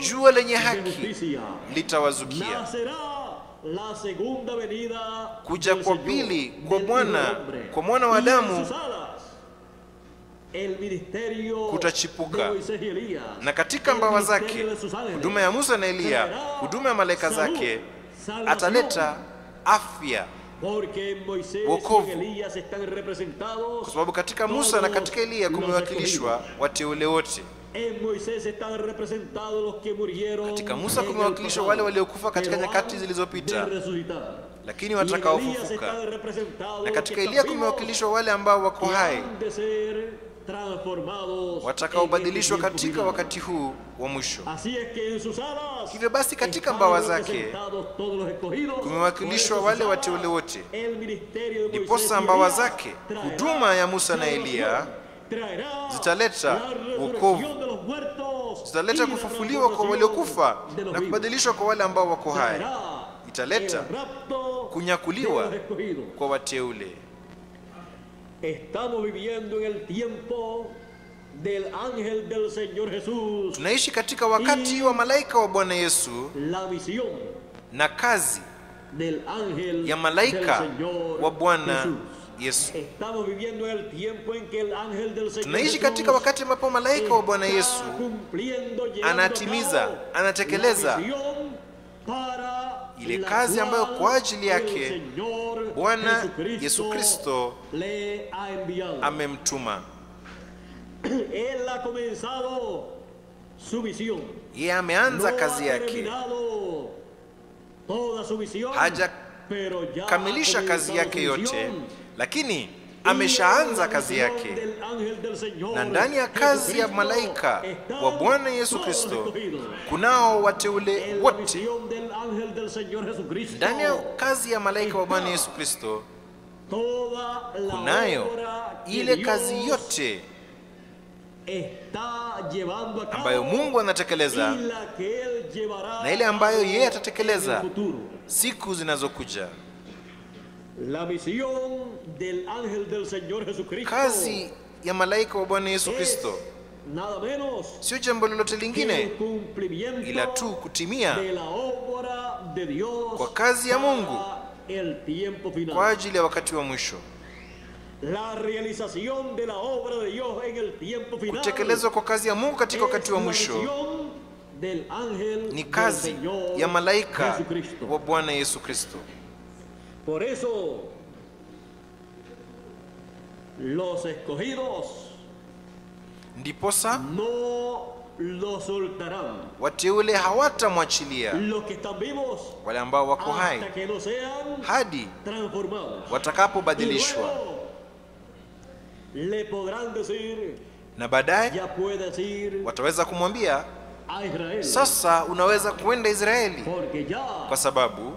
jua lenye haki litawazukia. Kuja kwa pili kwa Bwana, kwa mwana wa Adamu kutachipuka, na katika mbawa zake huduma ya Musa na Eliya, huduma ya malaika zake, ataleta afya, wokovu. Kwa sababu katika Musa na katika Eliya kumewakilishwa wateule wote. Katika Musa kumewakilishwa wale waliokufa katika nyakati zilizopita lakini watakaofufuka, na katika Eliya kumewakilishwa wale ambao wako hai watakaobadilishwa katika wakati huu wa mwisho. Hivyo basi katika mbawa zake kumewakilishwa wale wateule wote. Ndiposa mbawa zake, huduma ya Musa na Eliya, zitaleta wokovu, zitaleta kufufuliwa kwa waliokufa na kubadilishwa kwa wale ambao wako hai, italeta kunyakuliwa kwa wateule. Estamos viviendo en el tiempo del ángel del Señor Jesús. Tunaishi katika wakati wa malaika wa Bwana Yesu, la misión na kazi del ángel ya malaika wa Bwana Yesu. Estamos viviendo en el tiempo en que el ángel del Señor tunaishi katika wakati ambapo malaika wa Bwana Yesu anatimiza, anatekeleza ile kazi ambayo kwa ajili yake Bwana Yesu Kristo amemtuma. Yeye ameanza kazi yake, hajakamilisha kazi yake yote, lakini ameshaanza kazi yake. Na ndani ya kazi ya malaika wa Bwana Yesu Kristo kunao wateule wote. Ndani ya kazi ya malaika wa Bwana Yesu Kristo kunayo ile kazi yote ambayo Mungu anatekeleza na ile ambayo yeye atatekeleza siku zinazokuja. La misión del ángel del Señor Jesucristo, kazi ya malaika wa Bwana Yesu Kristo nada menos sio jambo lolote lingine ila tu kutimia de la obra de Dios kwa kazi ya Mungu el tiempo final. Kwa ajili ya wakati wa mwisho. La realización de la obra de Dios en el tiempo final. Kutekelezwa kwa kazi ya Mungu katika wakati wa mwisho del ángel ni kazi ya malaika wa Bwana Yesu Kristo. Por eso los escogidos ndiposa no lo soltarán. Wateule hawatamwachilia los que están vivos, wale ambao wako hai hasta que no sean hadi transformados. Watakapobadilishwa. Le podrán decir, na baadaye ya puede decir, wataweza kumwambia a Israel, sasa unaweza kuenda Israeli, porque ya kwa sababu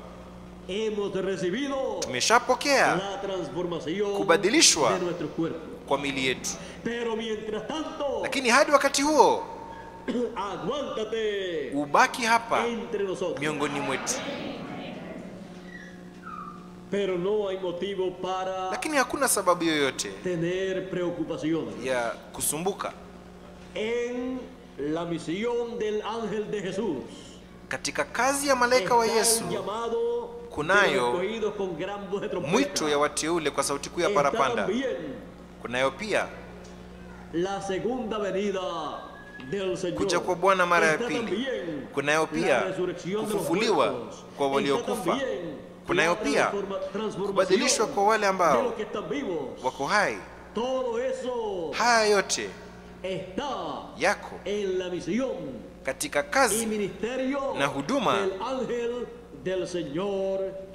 hemos recibido tumeshapokea la transformación kubadilishwa de nuestro cuerpo. Kwa mili yetu. Pero mientras tanto, lakini hadi wakati huo aguántate, ubaki hapa entre nosotros. Miongoni mwetu. Pero no hay motivo para lakini hakuna sababu yoyote tener preocupación ya kusumbuka. En la misión del ángel de Jesús, katika kazi ya malaika wa Yesu kunayo mwito ya wateule kwa sauti kuu ya parapanda. Kunayo pia la segunda venida del Señor, kuja kwa Bwana mara ya pili. Kunayo pia kufufuliwa kwa waliokufa. Kunayo pia kubadilishwa kwa wale ambao wako hai. Haya yote yako katika kazi na huduma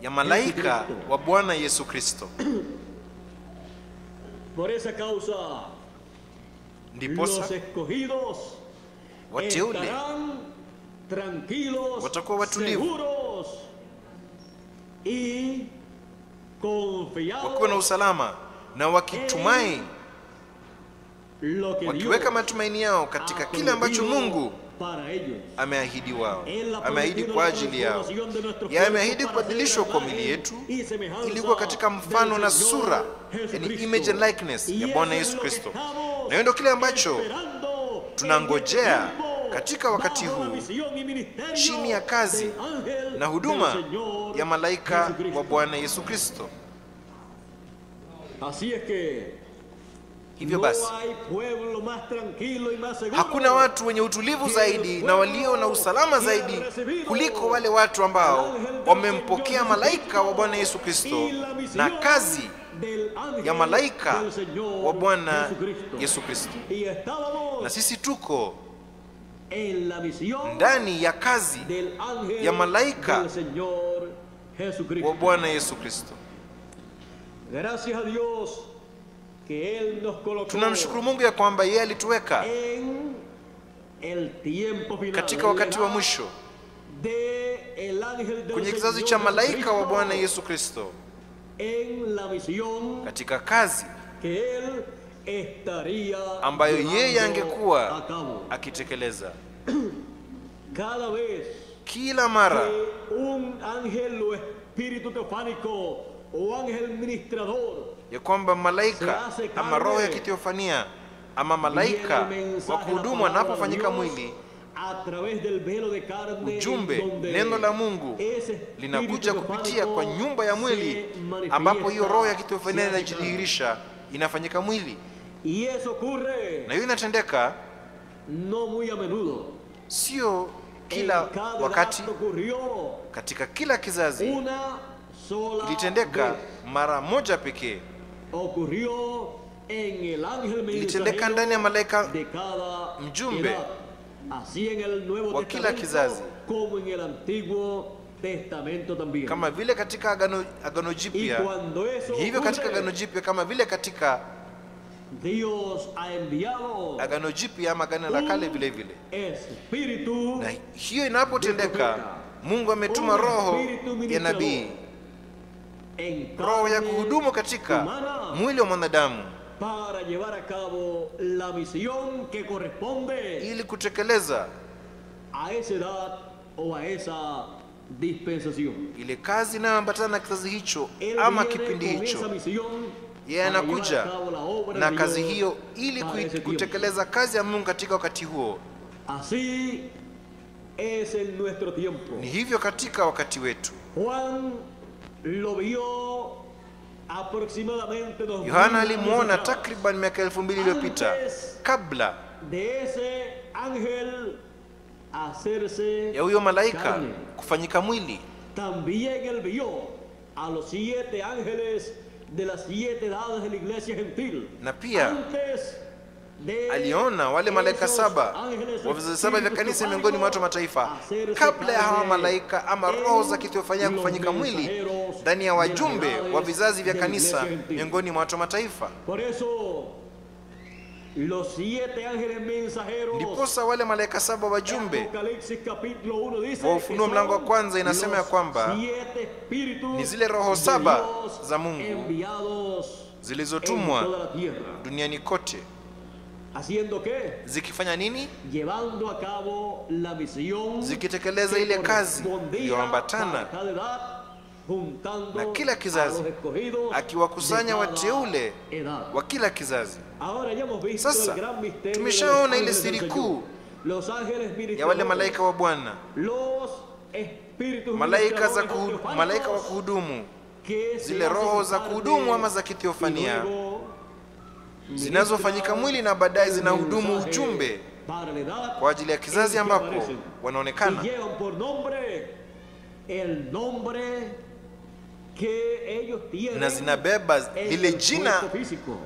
ya malaika wa Bwana Yesu Kristo. Por esa causa, Ndiposa los escogidos wateule estarán tranquilos, watakuwa watulivu, seguros y confiados, wakiwa na usalama na wakitumai, lo que wakiweka Dios matumaini yao katika kile ambacho Mungu para ellos. ameahidi wao, Él ha ameahidi prometido kwa la ajili yao. transformación de nuestro Yeye cuerpo ameahidi para kubadilishwa ser kwa la miili yetu imagen y semejanza ilikuwa katika mfano na del Señor sura, Jesucristo. yani image and likeness Y ya eso Bwana es Yesu lo que Kristo. estamos Na hiyo ndio kile ambacho esperando tunangojea en este tiempo, katika wakati bajo la huu, misión y ministerio chini ya kazi del ángel na huduma del Señor ya malaika Jesucristo. wa Bwana Yesu Kristo. Así es que Hivyo no basi, hay pueblo más tranquilo y más seguro hakuna watu wenye utulivu zaidi na walio na usalama zaidi kuliko wale watu ambao wamempokea malaika wa Bwana Yesu Kristo na kazi del ángel ya malaika del Señor wa Bwana Jesucristo. Yesu Kristo. Y estábamos Na sisi tuko en la misión ndani ya kazi del ángel ya malaika del Señor Jesucristo. wa Bwana Yesu Kristo. Gracias a Dios que Él nos colocó Tunamshukuru Mungu ya kwamba yeye alituweka en el tiempo final, katika wakati wa mwisho de el ángel del kwenye Señor kizazi cha malaika wa Jesucristo, Bwana Yesu Kristo, en la misión katika kazi que Él estaría ambayo yeye llevando angekuwa a cabo. akitekeleza. Cada vez Kila mara que un ángel o espíritu teofánico o ángel ministrador ya kwamba malaika ama roho ya kiteofania ama malaika wa kuhudumu anapofanyika mwili, a través del velo de carne, ujumbe, donde neno la Mungu ese espíritu linakuja kupitia teofánico kwa nyumba ya mwili se manifiesta, ambapo hiyo roho ya kiteofania se hace inajidhihirisha, inafanyika mwili. carne. Y eso ocurre Na hiyo inatendeka no muy a menudo. sio En kila cada wakati, edad ocurrió katika kila kizazi una sola ilitendeka vez. mara moja pekee. Ocurrió en el ángel Ilitendeka mensajero ndani ya malaika de cada mjumbe edad, así en el Nuevo wa kila Testamento kizazi, como en el Antiguo Testamento también. kama vile katika Agano Y Jipya, cuando eso hivyo katika ocurre, Agano Jipya kama vile katika Dios ha enviado Agano Jipya ama Agano la Kale vile vile. espíritu Na hiyo inapotendeka, Mungu ametuma roho ya nabii, en roho ya carne kuhudumu katika humana mwili wa mwanadamu para llevar a cabo la misión que corresponde ili kutekeleza a esa edad o a esa dispensación. ile kazi inayoambatana na kizazi hicho Él ama viene kipindi con hicho. esa misión Yeye para anakuja llevar a cabo la obra na de kazi Dios hiyo ili para ese tiempo. kutekeleza kazi ya Mungu katika wakati huo. Así es en nuestro tiempo. Ni hivyo katika wakati wetu. Juan lo vio aproximadamente 2000 Yohana años alimuona atrás. takriban miaka 2000 iliyopita, kabla De ese ángel hacerse ya huyo malaika carne. kufanyika mwili. También él vio a los 7 ángeles de las 7 edades de la iglesia gentil. Na pia Antes de aliona wale malaika esos 7 ángeles wa vizazi 7 vya espíritus kanisa miongoni mwa watu wa mataifa, hacerse kabla ya hawa carne malaika ama roho za en kiteofania los kufanyika mwili mensajeros ndani ya de las wajumbe edades wa vizazi vya de la kanisa iglesia gentil. miongoni mwa watu wa mataifa. Por eso los 7 ángeles mensajeros, Ndiposa wale malaika 7 wajumbe Apocalipsis capítulo 1 dice wa que Ufunuo mlango wa son kwanza inasema ya los kwamba 7 espíritus ni zile roho de 7 Dios za Mungu enviados en zilizotumwa toda la tierra. duniani kote, ¿Haciendo qué? zikifanya nini? Llevando a cabo la misión Zikitekeleza que ile kazi correspondía iliyoambatana para cada edad, juntando na kila kizazi, a los escogidos akiwakusanya de cada wateule edad. wa kila kizazi. Ahora ya hemos visto Sasa, el gran misterio tumeshaona de los ile ángeles siri del kuu Señor. Los ángeles ya wale ministradores, malaika wa Bwana, los espíritus malaika ministradores teofánicos malaika wa kuhudumu, que se zile hacen roho za parte kuhudumu ama za y kiteofania luego zinazofanyika mwili na baadaye el zinahudumu mensaje ujumbe para la edad kwa ajili ya kizazi en que ambapo aparecen. wanaonekana Y llevan por nombre el nombre que ellos tienen na zinabeba en lile el jina cuerpo físico.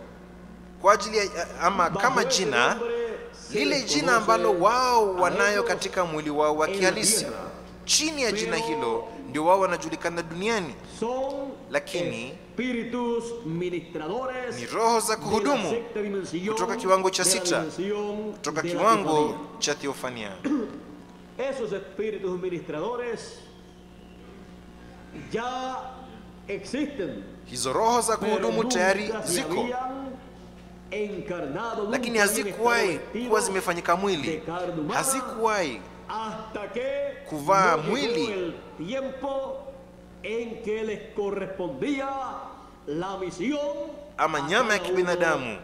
kwa ajili ya ama Bajo kama ese jina nombre se lile les jina conoce ambalo wao a wanayo ellos katika mwili wao wa en la kihalisi. tierra. chini ya jina hilo ndio wao wanajulikana duniani, son lakini espíritus ministradores ni roho za kuhudumu kutoka kiwango cha sita, kutoka kiwango cha theofania. Esos espíritus ministradores ya existen, Hizo roho za kuhudumu tayari ziko, lakini hazikuwahi kuwa zimefanyika mwili, hazikuwahi kuvaa mwili ama nyama ya kibinadamu,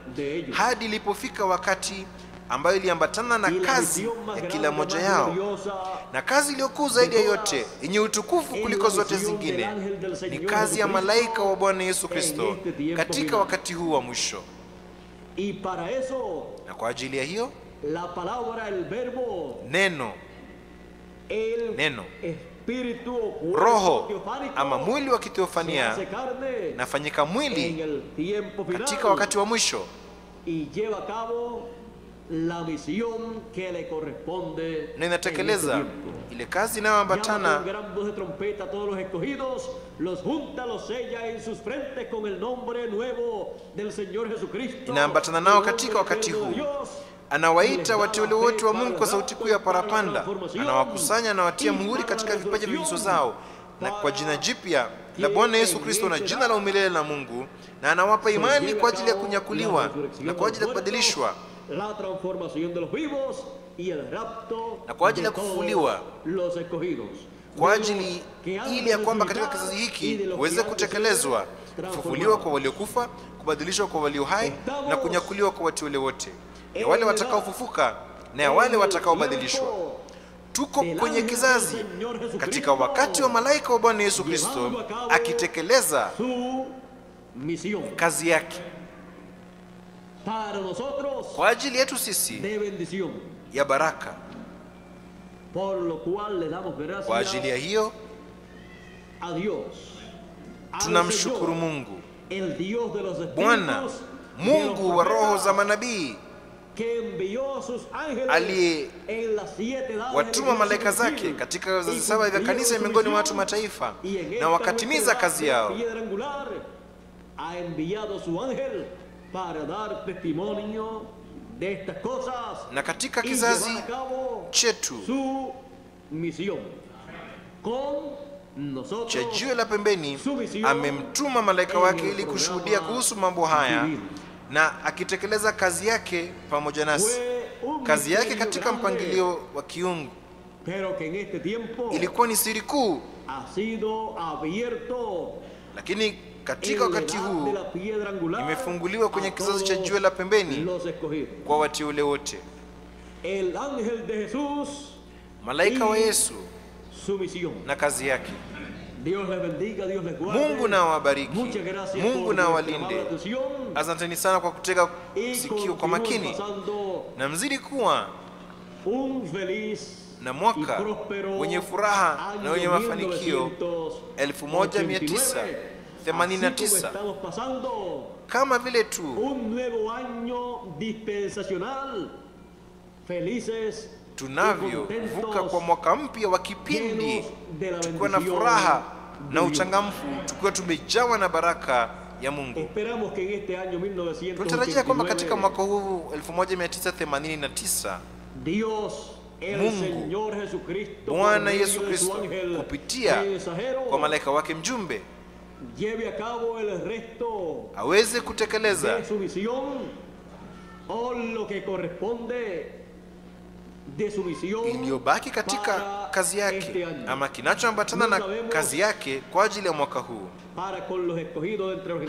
hadi ilipofika wakati ambayo iliambatana na kazi ya kila moja yao, na kazi iliyokuu zaidi ya yote, yenye utukufu kuliko zote zingine, ni kazi ya malaika wa Bwana Yesu Kristo katika wakati huu wa mwisho. Na kwa ajili ya hiyo, neno roho ama mwili wa kitheofania nafanyika mwili katika wakati wa mwisho, na inatekeleza ile kazi inayoambatana inaambatana nao katika wakati huu. Anawaita wateule wote wa Mungu kwa sauti kuu ya parapanda, anawakusanya na watia muhuri katika vipaji vya nyuso zao, na kwa jina jipya la Bwana Yesu Kristo na jina la umilele la Mungu, na anawapa imani kwa ajili ya kunyakuliwa na kwa ajili ya kubadilishwa na kwa ajili ya kufufuliwa, kwa ajili ili ya kwamba katika kizazi hiki uweze kutekelezwa kufufuliwa kwa waliokufa, kubadilishwa kwa walio hai, na kunyakuliwa kwa wateule wote, ya wale watakaofufuka na ya wale watakaobadilishwa. Tuko kwenye kizazi katika wakati wa malaika wa Bwana Yesu Kristo akitekeleza kazi yake kwa ajili yetu sisi ya baraka. Kwa ajili ya hiyo tunamshukuru Mungu, Bwana Mungu wa roho za manabii, aliyewatuma malaika zake katika vizazi saba vya kanisa miongoni mwa watu mataifa, na wakatimiza kazi yao. Na katika kizazi chetu cha jiwe la pembeni amemtuma malaika wake ili kushuhudia kuhusu mambo haya, na akitekeleza kazi yake pamoja nasi. Kazi yake katika mpangilio wa kiungu ilikuwa ni siri kuu, lakini katika wakati huu imefunguliwa kwenye kizazi cha jiwe la pembeni kwa wateule wote. Malaika wa Yesu na kazi yake. Mungu na wabariki, Mungu na walinde. Asanteni sana kwa kutega sikio kwa makini, na mzidi kuwa na mwaka wenye furaha na wenye mafanikio 1989 kama vile tu tunavyovuka kwa mwaka mpya wa kipindi, tukiwa na furaha na uchangamfu, tukiwa tumejawa na baraka ya Mungu. Tunatarajia kwamba katika mwaka huu 1989 Mungu Bwana Yesu Kristo kupitia kwa malaika wake mjumbe aweze kutekeleza iliyobaki katika kazi yake, ama kinachoambatana na kazi yake kwa ajili ya mwaka huu.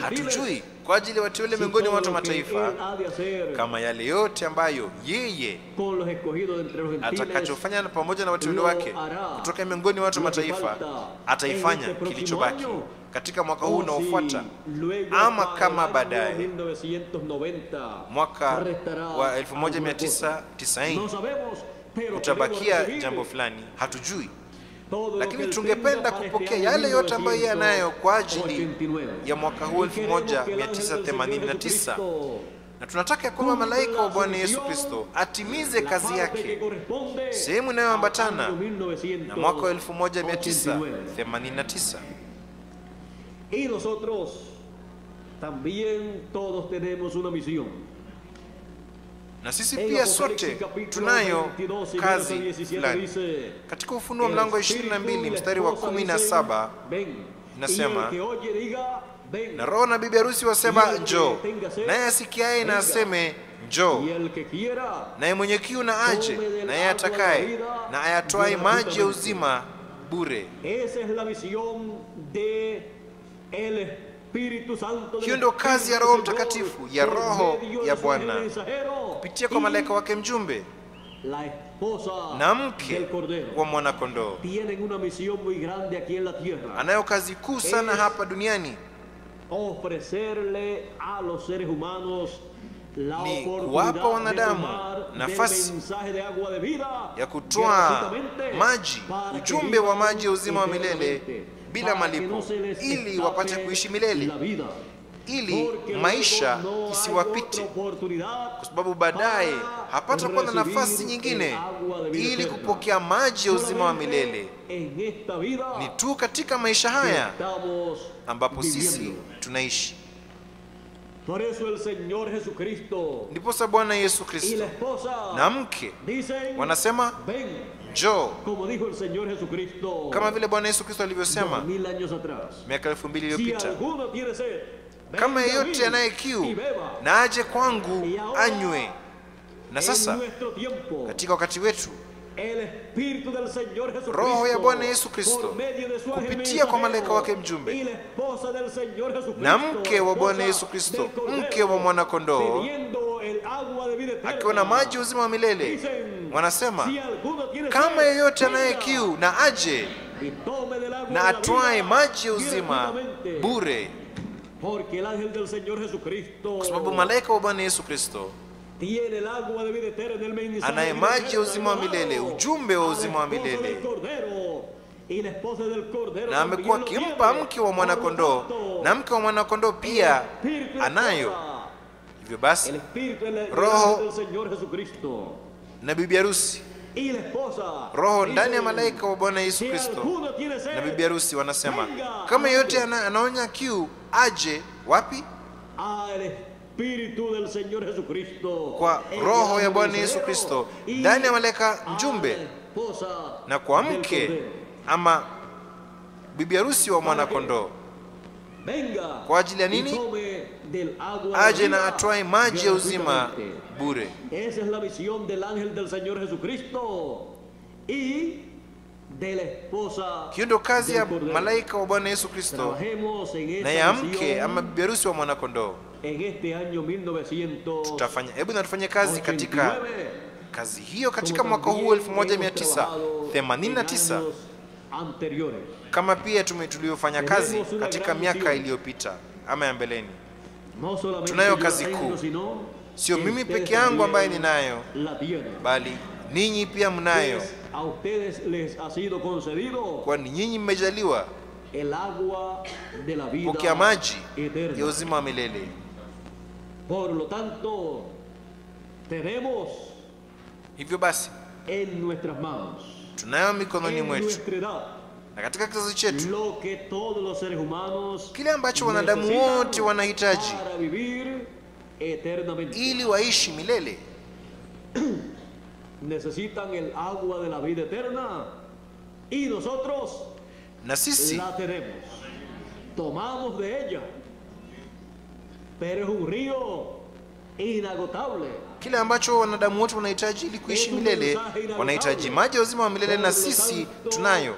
Hatujui kwa ajili ya wateule miongoni mwa watu mataifa kama yale yote ambayo yeye atakachofanya pamoja na wateule wake kutoka miongoni mwa watu mataifa ataifanya kilichobaki katika mwaka huu unaofuata, ama kama baadaye mwaka wa 1990 utabakia jambo fulani, hatujui. Lakini tungependa kupokea yale yote ambayo yanayo kwa ajili ya mwaka huu 1989, Na tunataka kwamba malaika wa Bwana Yesu Kristo atimize kazi yake, sehemu inayoambatana na mwaka wa 1989. Y nosotros también todos tenemos una misión. Na sisi pia sote tunayo kazi fulani. Katika Ufunuo mlango 22 mstari wa 17 inasema, na Roho na bibi harusi wasema njoo, naye asikiaye na aseme njoo, naye mwenye kiu na aje, naye atakaye na ayatwae maji ya uzima bure. Hiyo ndio kazi ya Roho Mtakatifu, ya Roho ya Bwana kupitia kwa malaika wake mjumbe na mke wa mwanakondoo. Anayo kazi kuu sana hapa duniani, ni kuwapa wanadamu nafasi ya kutoa maji, ujumbe wa maji ya uzima wa milele bila malipo, ili wapate kuishi milele, ili maisha isiwapite, kwa sababu baadaye hapata kuwa na nafasi nyingine ili kupokea maji ya uzima wa milele. Ni tu katika maisha haya ambapo sisi tunaishi. Ndiposa Bwana Yesu Kristo na mke wanasema njoo, kama vile Bwana Yesu Kristo alivyosema miaka 2000 iliyopita, kama yeyote anaye kiu na aje kwangu anywe. Na sasa katika wakati wetu, Roho ya Bwana Yesu Kristo kupitia kwa malaika wake mjumbe na mke wa Bwana Yesu Kristo, mke wa mwanakondoo, akiwa na maji uzima wa milele, wanasema kama yeyote anaye kiu na aje na atwae maji ya uzima bure. Kwa sababu malaika wa Bwana Yesu Kristo anaye maji ya uzima wa milele, ujumbe wa uzima wa milele, na amekuwa akimpa mke wa mwanakondoo, na mke wa mwanakondoo pia anayo. Hivyo basi Roho na bibi harusi, Roho ndani ya malaika wa Bwana Yesu Kristo na bibi harusi wanasema kama yeyote anaonya kiu aje wapi? Kwa Roho ya Bwana Yesu Kristo ndani ya malaika mjumbe na kwa mke ama bibi harusi wa mwanakondoo. Kwa ajili ya nini? Aje na atwae maji ya uzima bure. Hiyo ndio kazi ya malaika wa Bwana Yesu Kristo na ya mke ama bibi harusi wa mwanakondoo. Hebu na tufanye kazi katika kazi hiyo katika mwaka huu 1989, kama pia tuliofanya kazi katika miaka iliyopita ama ya mbeleni. Tunayo kazi kuu, sio mimi peke yangu ambaye ninayo, bali ninyi pia mnayo, kwani nyinyi mmejaliwa kupokea maji ya uzima wa milele. Por lo tanto, tenemos hivyo basi en nuestras manos, tunayo mikononi mwetu na katika kizazi chetu lo que todos los seres humanos, kile ambacho wanadamu wote wanahitaji para vivir eternamente. Ili waishi milele. Necesitan el agua de la vida eterna y nosotros na sisi la tenemos, tomamos de ella, pero es un río inagotable. Kile ambacho wanadamu wote wanahitaji ili kuishi milele, wanahitaji maji ya uzima wa milele, na sisi tunayo.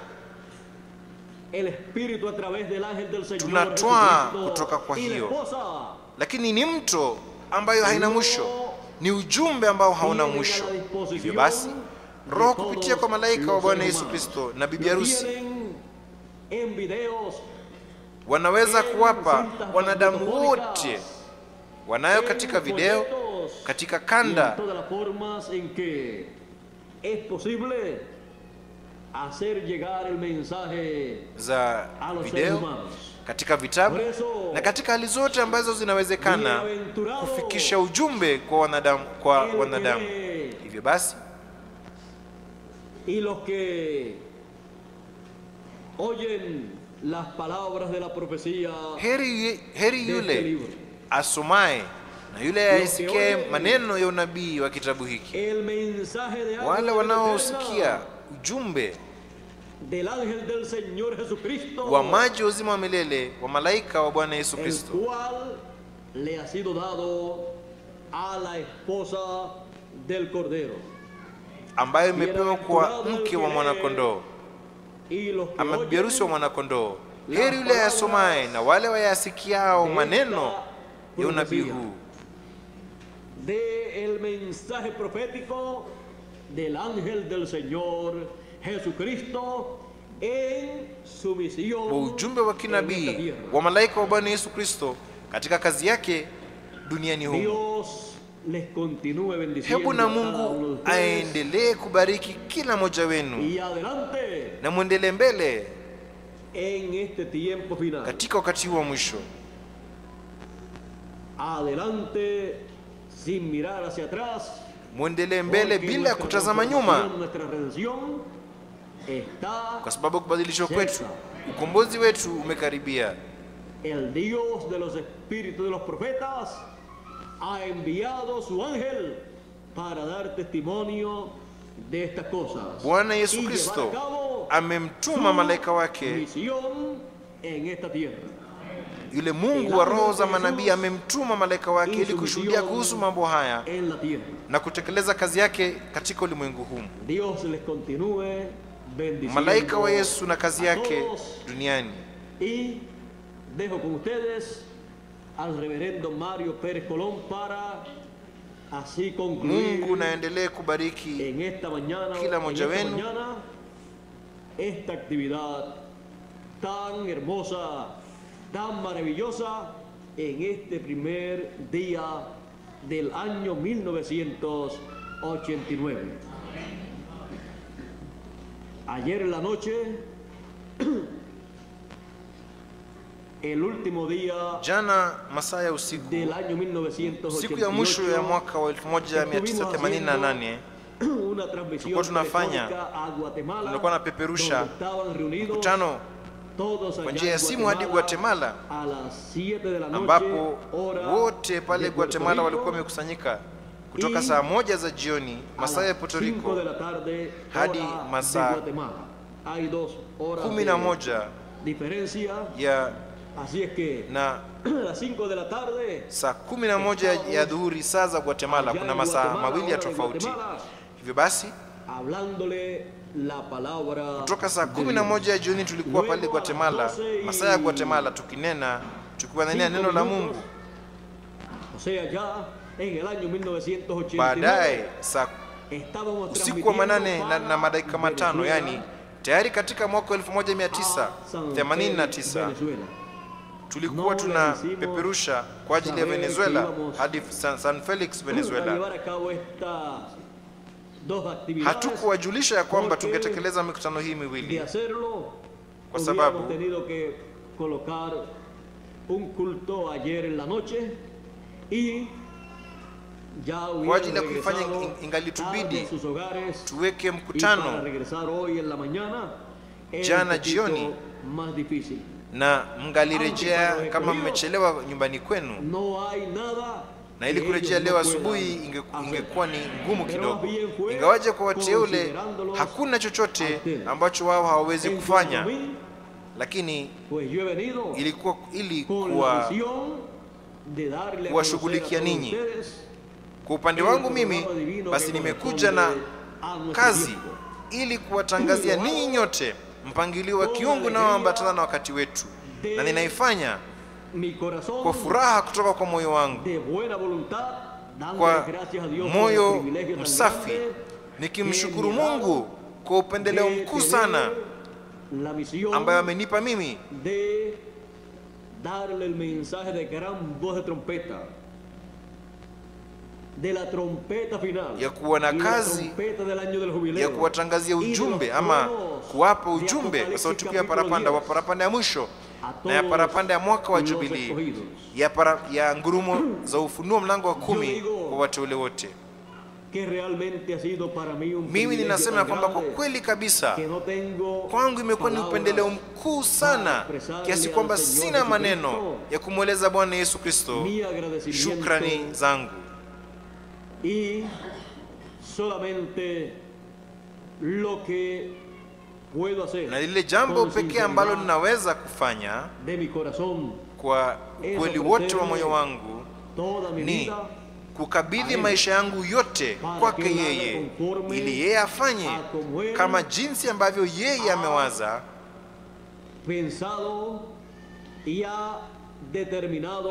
El espíritu a través del ángel del Señor tunatoa kutoka kwa hiyo, lakini ni mto ambayo haina mwisho, ni ujumbe ambao hauna mwisho. Hivyo basi Roho kupitia kwa malaika wa Bwana Yesu Kristo na bibi harusi wanaweza kuwapa wanadamu wote, wanayo katika video, katika kanda za video, katika vitabu na katika hali zote ambazo zinawezekana kufikisha ujumbe kwa wanadamu. Hivyo basi, y los que oyen las palabras de la profecía, heri yule asomaye na yule ayesikie maneno ya unabii wa kitabu hiki, wale wanaosikia ujumbe del ángel del Señor Jesucristo, wa maji wa uzima wa milele wa malaika wa Bwana Yesu Kristo, el cual le ha sido dado a la esposa del Cordero, ambayo imepewa kwa mke wa mwanakondoo ama bibi harusi wa mwanakondoo. Heri yule asomaye na wale wayasikiao maneno ya unabii huu, de el mensaje profético del ángel del Señor Jesucristo en su misión, wa ujumbe wa kinabii wa malaika wa Bwana Yesu Kristo katika kazi yake duniani humu. Dios les continúe bendiciendo. Hebu na Mungu aendelee kubariki kila mmoja wenu, y adelante na muendelee mbele en este tiempo final. katika wakati wa mwisho. Adelante sin mirar hacia atrás, Muendelee mbele bila kutazama nyuma, nuestra redención está, kwa sababu kubadilishwa kwetu, ukombozi wetu umekaribia. el Dios de los espíritus de los profetas ha enviado su ángel para dar testimonio de estas cosas. Bwana Yesu y llevar Kristo a cabo amemtuma malaika su wake, misión en esta tierra. yule Mungu wa roho za manabii amemtuma malaika wake ili kushuhudia kuhusu mambo haya En la tierra. na kutekeleza kazi yake katika ulimwengu huu. Dios les continúe bendiciendo Malaika wa Yesu na kazi a yake todos. duniani. Y dejo con ustedes al reverendo Mario Pérez Colón para así concluir Mungu naendelee kubariki en esta mañana, kila mmoja wenu esta actividad tan hermosa, tan maravillosa en este primer día del año 1989. Ayer en la noche, el último día jana masaa ya usiku, del año 1988, siku ya mwisho ya mwaka wa 1988, una transmisión tulikuwa tunafanya, telefónica a Guatemala, tulikuwa napeperusha donde estaban reunidos mkutano todos allá kwa njia ya en simu hadi Guatemala, a las 7 de la noche, ambapo hora wote pale de Puerto Guatemala Rico, walikuwa wamekusanyika kutoka y saa 1 za jioni a masaa ya las Puerto 5 Rico de la tarde, hadi hora masaa de Guatemala. Hay 2 horas 11 de diferencia, ya así es que na a las 5 de la tarde saa 11 ya dhuhuri saa za Guatemala, allá kuna en masaa Guatemala, mawili ya hora de tofauti. Guatemala, Hivyo basi hablándole la palabra kutoka saa de 11 ya jioni tulikuwa pale Luego a Guatemala, las 12 masaa ya Guatemala, tukiwanania neno la Mungu. O sea, ya en el año 1989 Baadaye saa estábamos usiku wa manane transmitiendo na madakika matano, Venezuela, yani tayari katika mwaka a San 1989 Venezuela. tulikuwa tunapeperusha kwa ajili ya Venezuela hadi San Felix, Para Venezuela. llevar a cabo estas dos actividades, Hatukuwajulisha ya kwamba tungetekeleza mikutano hii de miwili, hacerlo, kwa sababu hubiéramos tenido que colocar un culto ayer en la noche y ya kwa ajili ya hubieran kuifanya regresado ingalitubidi a sus hogares tuweke y para mkutano regresar hoy en la mañana es jana un poquito jioni, más difícil. na mngalirejea kama mmechelewa nyumbani kwenu, No hay nada na ili que kurejea ellos leo no asubuhi puedan ingekuwa ni ngumu Pero kidogo. bien fue Ingawaje kwa wateule considerándolos hakuna chochote a ustedes. ambacho wao hawawezi En cuanto a kufanya, mí, lakini pues yo he venido ilikuwa ili con la kuwa misión de darle a conocer a kuwashughulikia todos ninyi. ustedes Kwa upande el wangu mimi programa divino basi que nimekuja na corresponde a nuestro kazi tiempo. ili kuwatangazia ninyi nyote mpangilio wa kiungu unaoambatana na wakati wetu, na ninaifanya Mi corazón kwa furaha kutoka kwa moyo wangu, de buena voluntad, dándole kwa gracias a Dios por el moyo privilegio tan msafi, grande nikimshukuru que me ha dado Mungu kwa upendeleo de mkuu tener sana la misión ambayo amenipa mimi de darle el mensaje de gran voz de trompeta, de la trompeta final, ya kuwa na y la kazi trompeta del año del jubileo, ya kuwatangazia y de los ujumbe ama tronos kuwapa de ujumbe kwa Apocalipsis sauti ya capítulo parapanda 10, wa parapanda ya mwisho na ya parapanda ya mwaka wa Jubilii, ya ngurumo za ufunuo mlango wa 10 kwa wateule wote. Mimi ninasema kwamba kwa kweli kabisa kwangu imekuwa ni upendeleo mkuu sana kiasi kwamba sina maneno ya kumweleza Bwana Yesu Kristo shukrani zangu. Na lile jambo pekee ambalo ninaweza kufanya kwa kweli wote wa moyo wangu ni kukabidhi maisha yangu yote kwake yeye, ili yeye afanye kama jinsi ambavyo yeye amewaza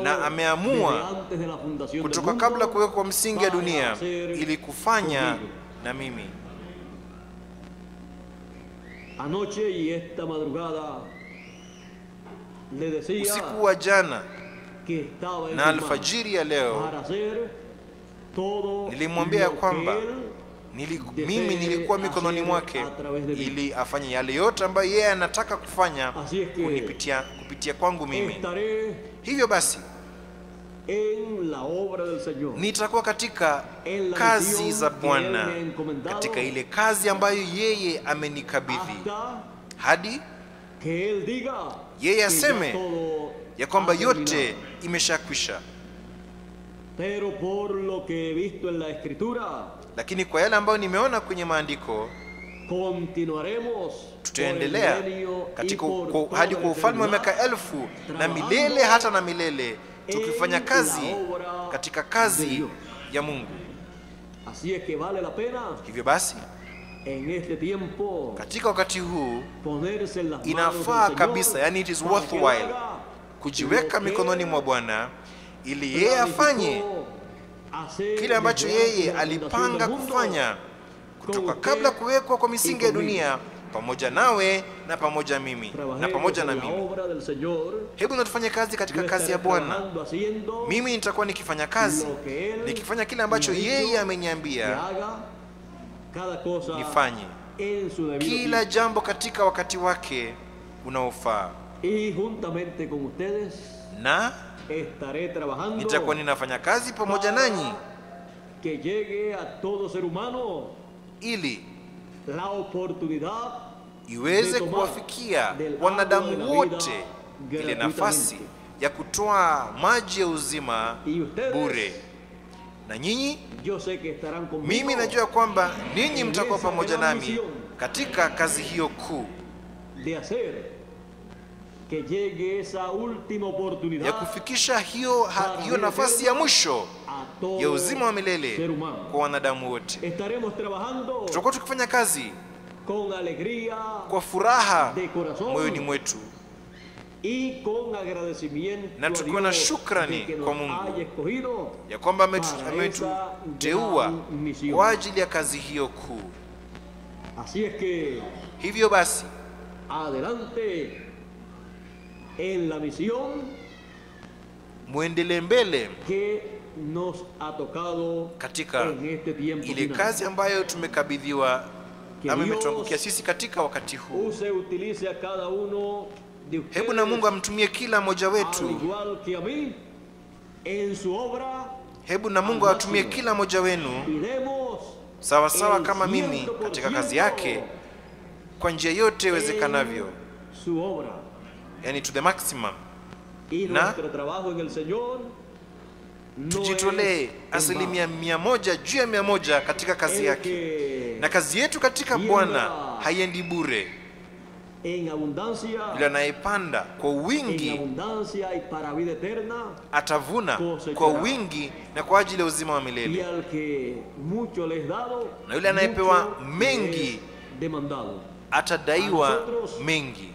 na ameamua kutoka kabla kuwekwa kwa msingi ya dunia ili kufanya na mimi. Usiku wa jana na alfajiri ya leo nilimwambia kwamba mimi nilikuwa mikononi mwake ili afanye yale yote ambayo yeye anataka kufanya kupitia kwangu mimi. Hivyo basi nitakuwa katika kazi za Bwana, katika ile kazi ambayo yeye amenikabidhi, hadi yeye aseme ya kwamba yote imeshakwisha. Lakini kwa yale ambayo nimeona kwenye maandiko, tutaendelea katika hadi kwa ufalme wa miaka 1000 na milele hata na milele, tukifanya kazi katika kazi ya Mungu. Hivyo basi katika wakati huu inafaa kabisa, yani it is worthwhile, kujiweka mikononi mwa Bwana ili yeye afanye kile ambacho yeye alipanga kufanya kutoka kabla kuwekwa kwa misingi ya dunia, pamoja nawe na pamoja mimi na pamoja na mimi. Hebu na tufanye kazi katika kazi ya Bwana. Mimi nitakuwa nikifanya kazi, nikifanya kile ambacho yeye ameniambia nifanye, kila jambo katika wakati wake unaofaa, na nitakuwa ninafanya kazi pamoja nanyi ili iweze kuwafikia wanadamu wote ile nafasi ya kutoa maji ya uzima bure. Na nyinyi, mimi najua kwamba ninyi mtakuwa pamoja nami katika kazi hiyo kuu ya kufikisha hiyo nafasi ya mwisho ya uzima wa milele kwa wanadamu wote. Tutakuwa tukifanya kazi kwa furaha moyoni mwetu na tukiwa na shukrani kwa Mungu ya kwamba ametuteua kwa ajili ya kazi hiyo kuu. Hivyo basi en la misión muendelee mbele que nos ha tocado katika en este tiempo ile kazi ambayo tumekabidhiwa ama imetuangukia sisi katika wakati huu. Use utilice a cada uno de ustedes, hebu na Mungu amtumie kila mmoja wetu, igual que a mí, en su obra. Hebu na Mungu atumie kila mmoja wenu sawa sawa kama mimi katika kazi yake kwa njia yote iwezekanavyo, su obra, yani to the maximum. Na tujitolee 100% juu ya 100 katika kazi yake. Na kazi yetu katika Bwana haiendi bure. Yule anayepanda kwa wingi atavuna kwa wingi na kwa ajili ya uzima wa milele. Na yule anayepewa mengi atadaiwa mengi.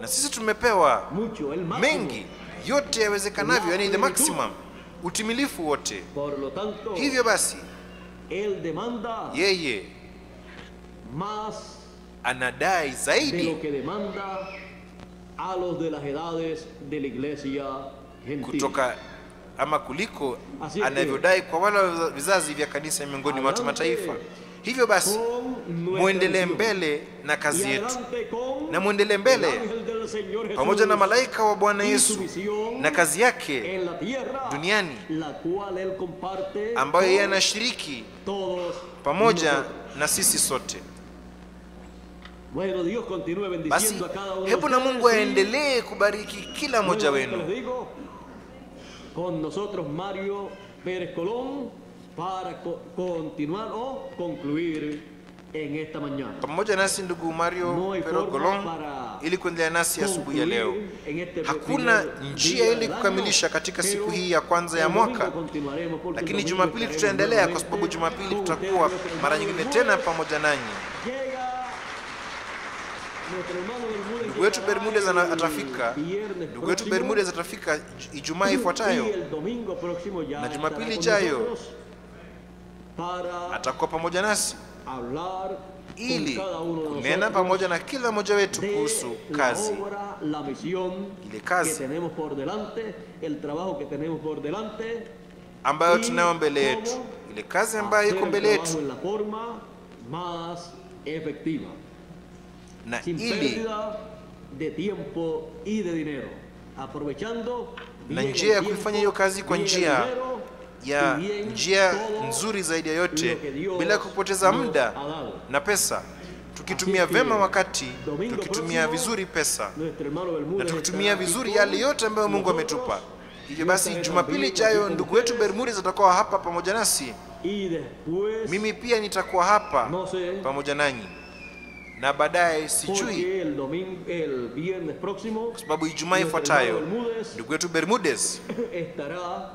Na sisi tumepewa mengi, yote yawezekanavyo, yani the maximum, utimilifu wote. Hivyo basi yeye anadai zaidi kutoka ama kuliko anavyodai kwa wale vizazi vya kanisa miongoni mwa mataifa. Hivyo basi muendelee mbele na kazi yetu, na muendelee mbele del Señor Jesús pamoja na malaika wa Bwana y Yesu su misión na kazi yake en la tierra, duniani la cual él comparte ambayo yeye con anashiriki todos pamoja nosotros. na sisi sote. Bueno, Dios continúe Basi bendiciendo a cada uno de hebu na ustedes, Mungu y aendelee kubariki kila mmoja nuevamente les wenu. digo, con nosotros Mario Pérez Colón para continuar o concluir en esta mañana. Pamoja nasi ndugu Mario No hay Pero forma Golong para ili kuendelea nasi asubuhi ya leo. concluir en este Hakuna primer njia día ili del kukamilisha año, katika pero siku hii ya kwanza ya el domingo mwaka, continuaremos porque el lakini domingo Jumapili estaremos tutaendelea kwa sababu nuevamente Jumapili con tutakuwa ustedes. mara nyingine tena pamoja nanyi. Llega nuestro hermano Bermúdez, Ndugu wetu llegará Bermudez el atafika, viernes ndugu wetu próximo, Bermudez atafika Ijumaa y ifuatayo, el domingo próximo ya na estará Jumapili con ijayo nosotros para atakuwa pamoja nasi hablar ili con cada uno de kunena nosotros pamoja na kila mmoja wetu de kuhusu la kazi, obra, la misión ile que kazi tenemos por delante, el trabajo que tenemos por delante, ambayo y tunayo mbele yetu, cómo ile kazi ambayo hacer iko el mbele trabajo yetu, en la forma más efectiva, na sin ili pérdida de tiempo y de dinero, aprovechando na bien njia ya el kuifanya tiempo, hiyo kazi kwa bien el njia dinero, ya y bien njia todo nzuri zaidi ya yote, lo que Dios bila kupoteza nos muda ha dado. na pesa, tukitumia Así que, vema wakati, domingo tukitumia próximo, vizuri pesa Nuestro hermano na Bermúdez tukitumia estará vizuri aquí yale con yote ambayo Mungu nosotros. ametupa. Hivyo Yo basi estaré Jumapili también ijayo aquí ndugu con wetu ustedes. Bermudez atakuwa hapa pamoja nasi, Y después, mimi pia nitakuwa hapa no sé, pamoja nanyi, na baadaye sijui, porque el viernes próximo, kwa sababu Ijumaa nuestro ifuatayo hermano Bermúdez ndugu wetu Bermudez estará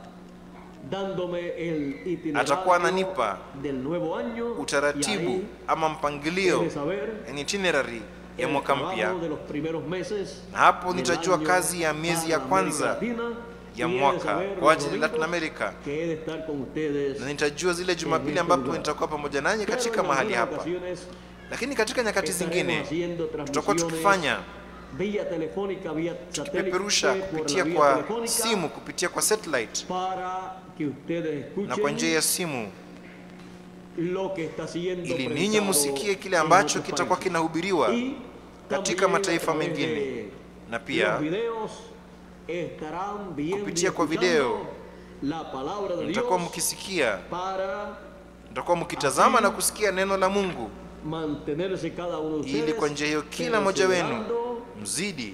dándome el itinerario atakuwa ananipa del nuevo año, utaratibu y ahí ama mpangilio, he de saber yani itinerary ya el mwaka mpya, trabajo de los primeros meses na hapo del nitajua año kazi ya miezi ya para kwanza América Latina, ya y he de mwaka saber kwa los ajili ya Latin domingos America, que he de estar con ustedes. na nitajua zile Jumapili ambapo nitakuwa pamoja nanyi Pero katika en mahali algunas hapa. ocasiones Lakini katika nyakati estaremos zingine haciendo tutakuwa transmisiones tukifanya vía telefónica, vía tukipeperusha satélite, por la kupitia vía kwa telefónica, simu, kupitia kwa satellite para que ustedes na kwa njia escuchen ya simu, lo que está siendo ili ninyi predicado musikie kile en ambacho otros kitakuwa países. kinahubiriwa Y katika también mataifa a través mengine, de na pia los videos estarán viendo y kupitia kwa escuchando video la palabra de mtakuwa Dios mkisikia, para mtakuwa mkitazama na kusikia neno la Mungu, mantenerse cada uno de ili ustedes kwa njia hiyo kila mmoja wenu perseverando mzidi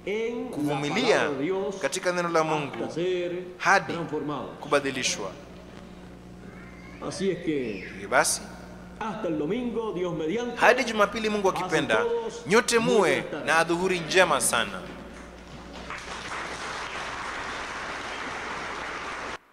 en la kuvumilia palabra de Dios katika neno la Mungu hasta ser hadi transformados. kubadilishwa. Así es que Hivyo basi hasta el domingo, Dios mediante, hadi Jumapili, Mungu akipenda, nyote muwe na adhuhuri njema sana.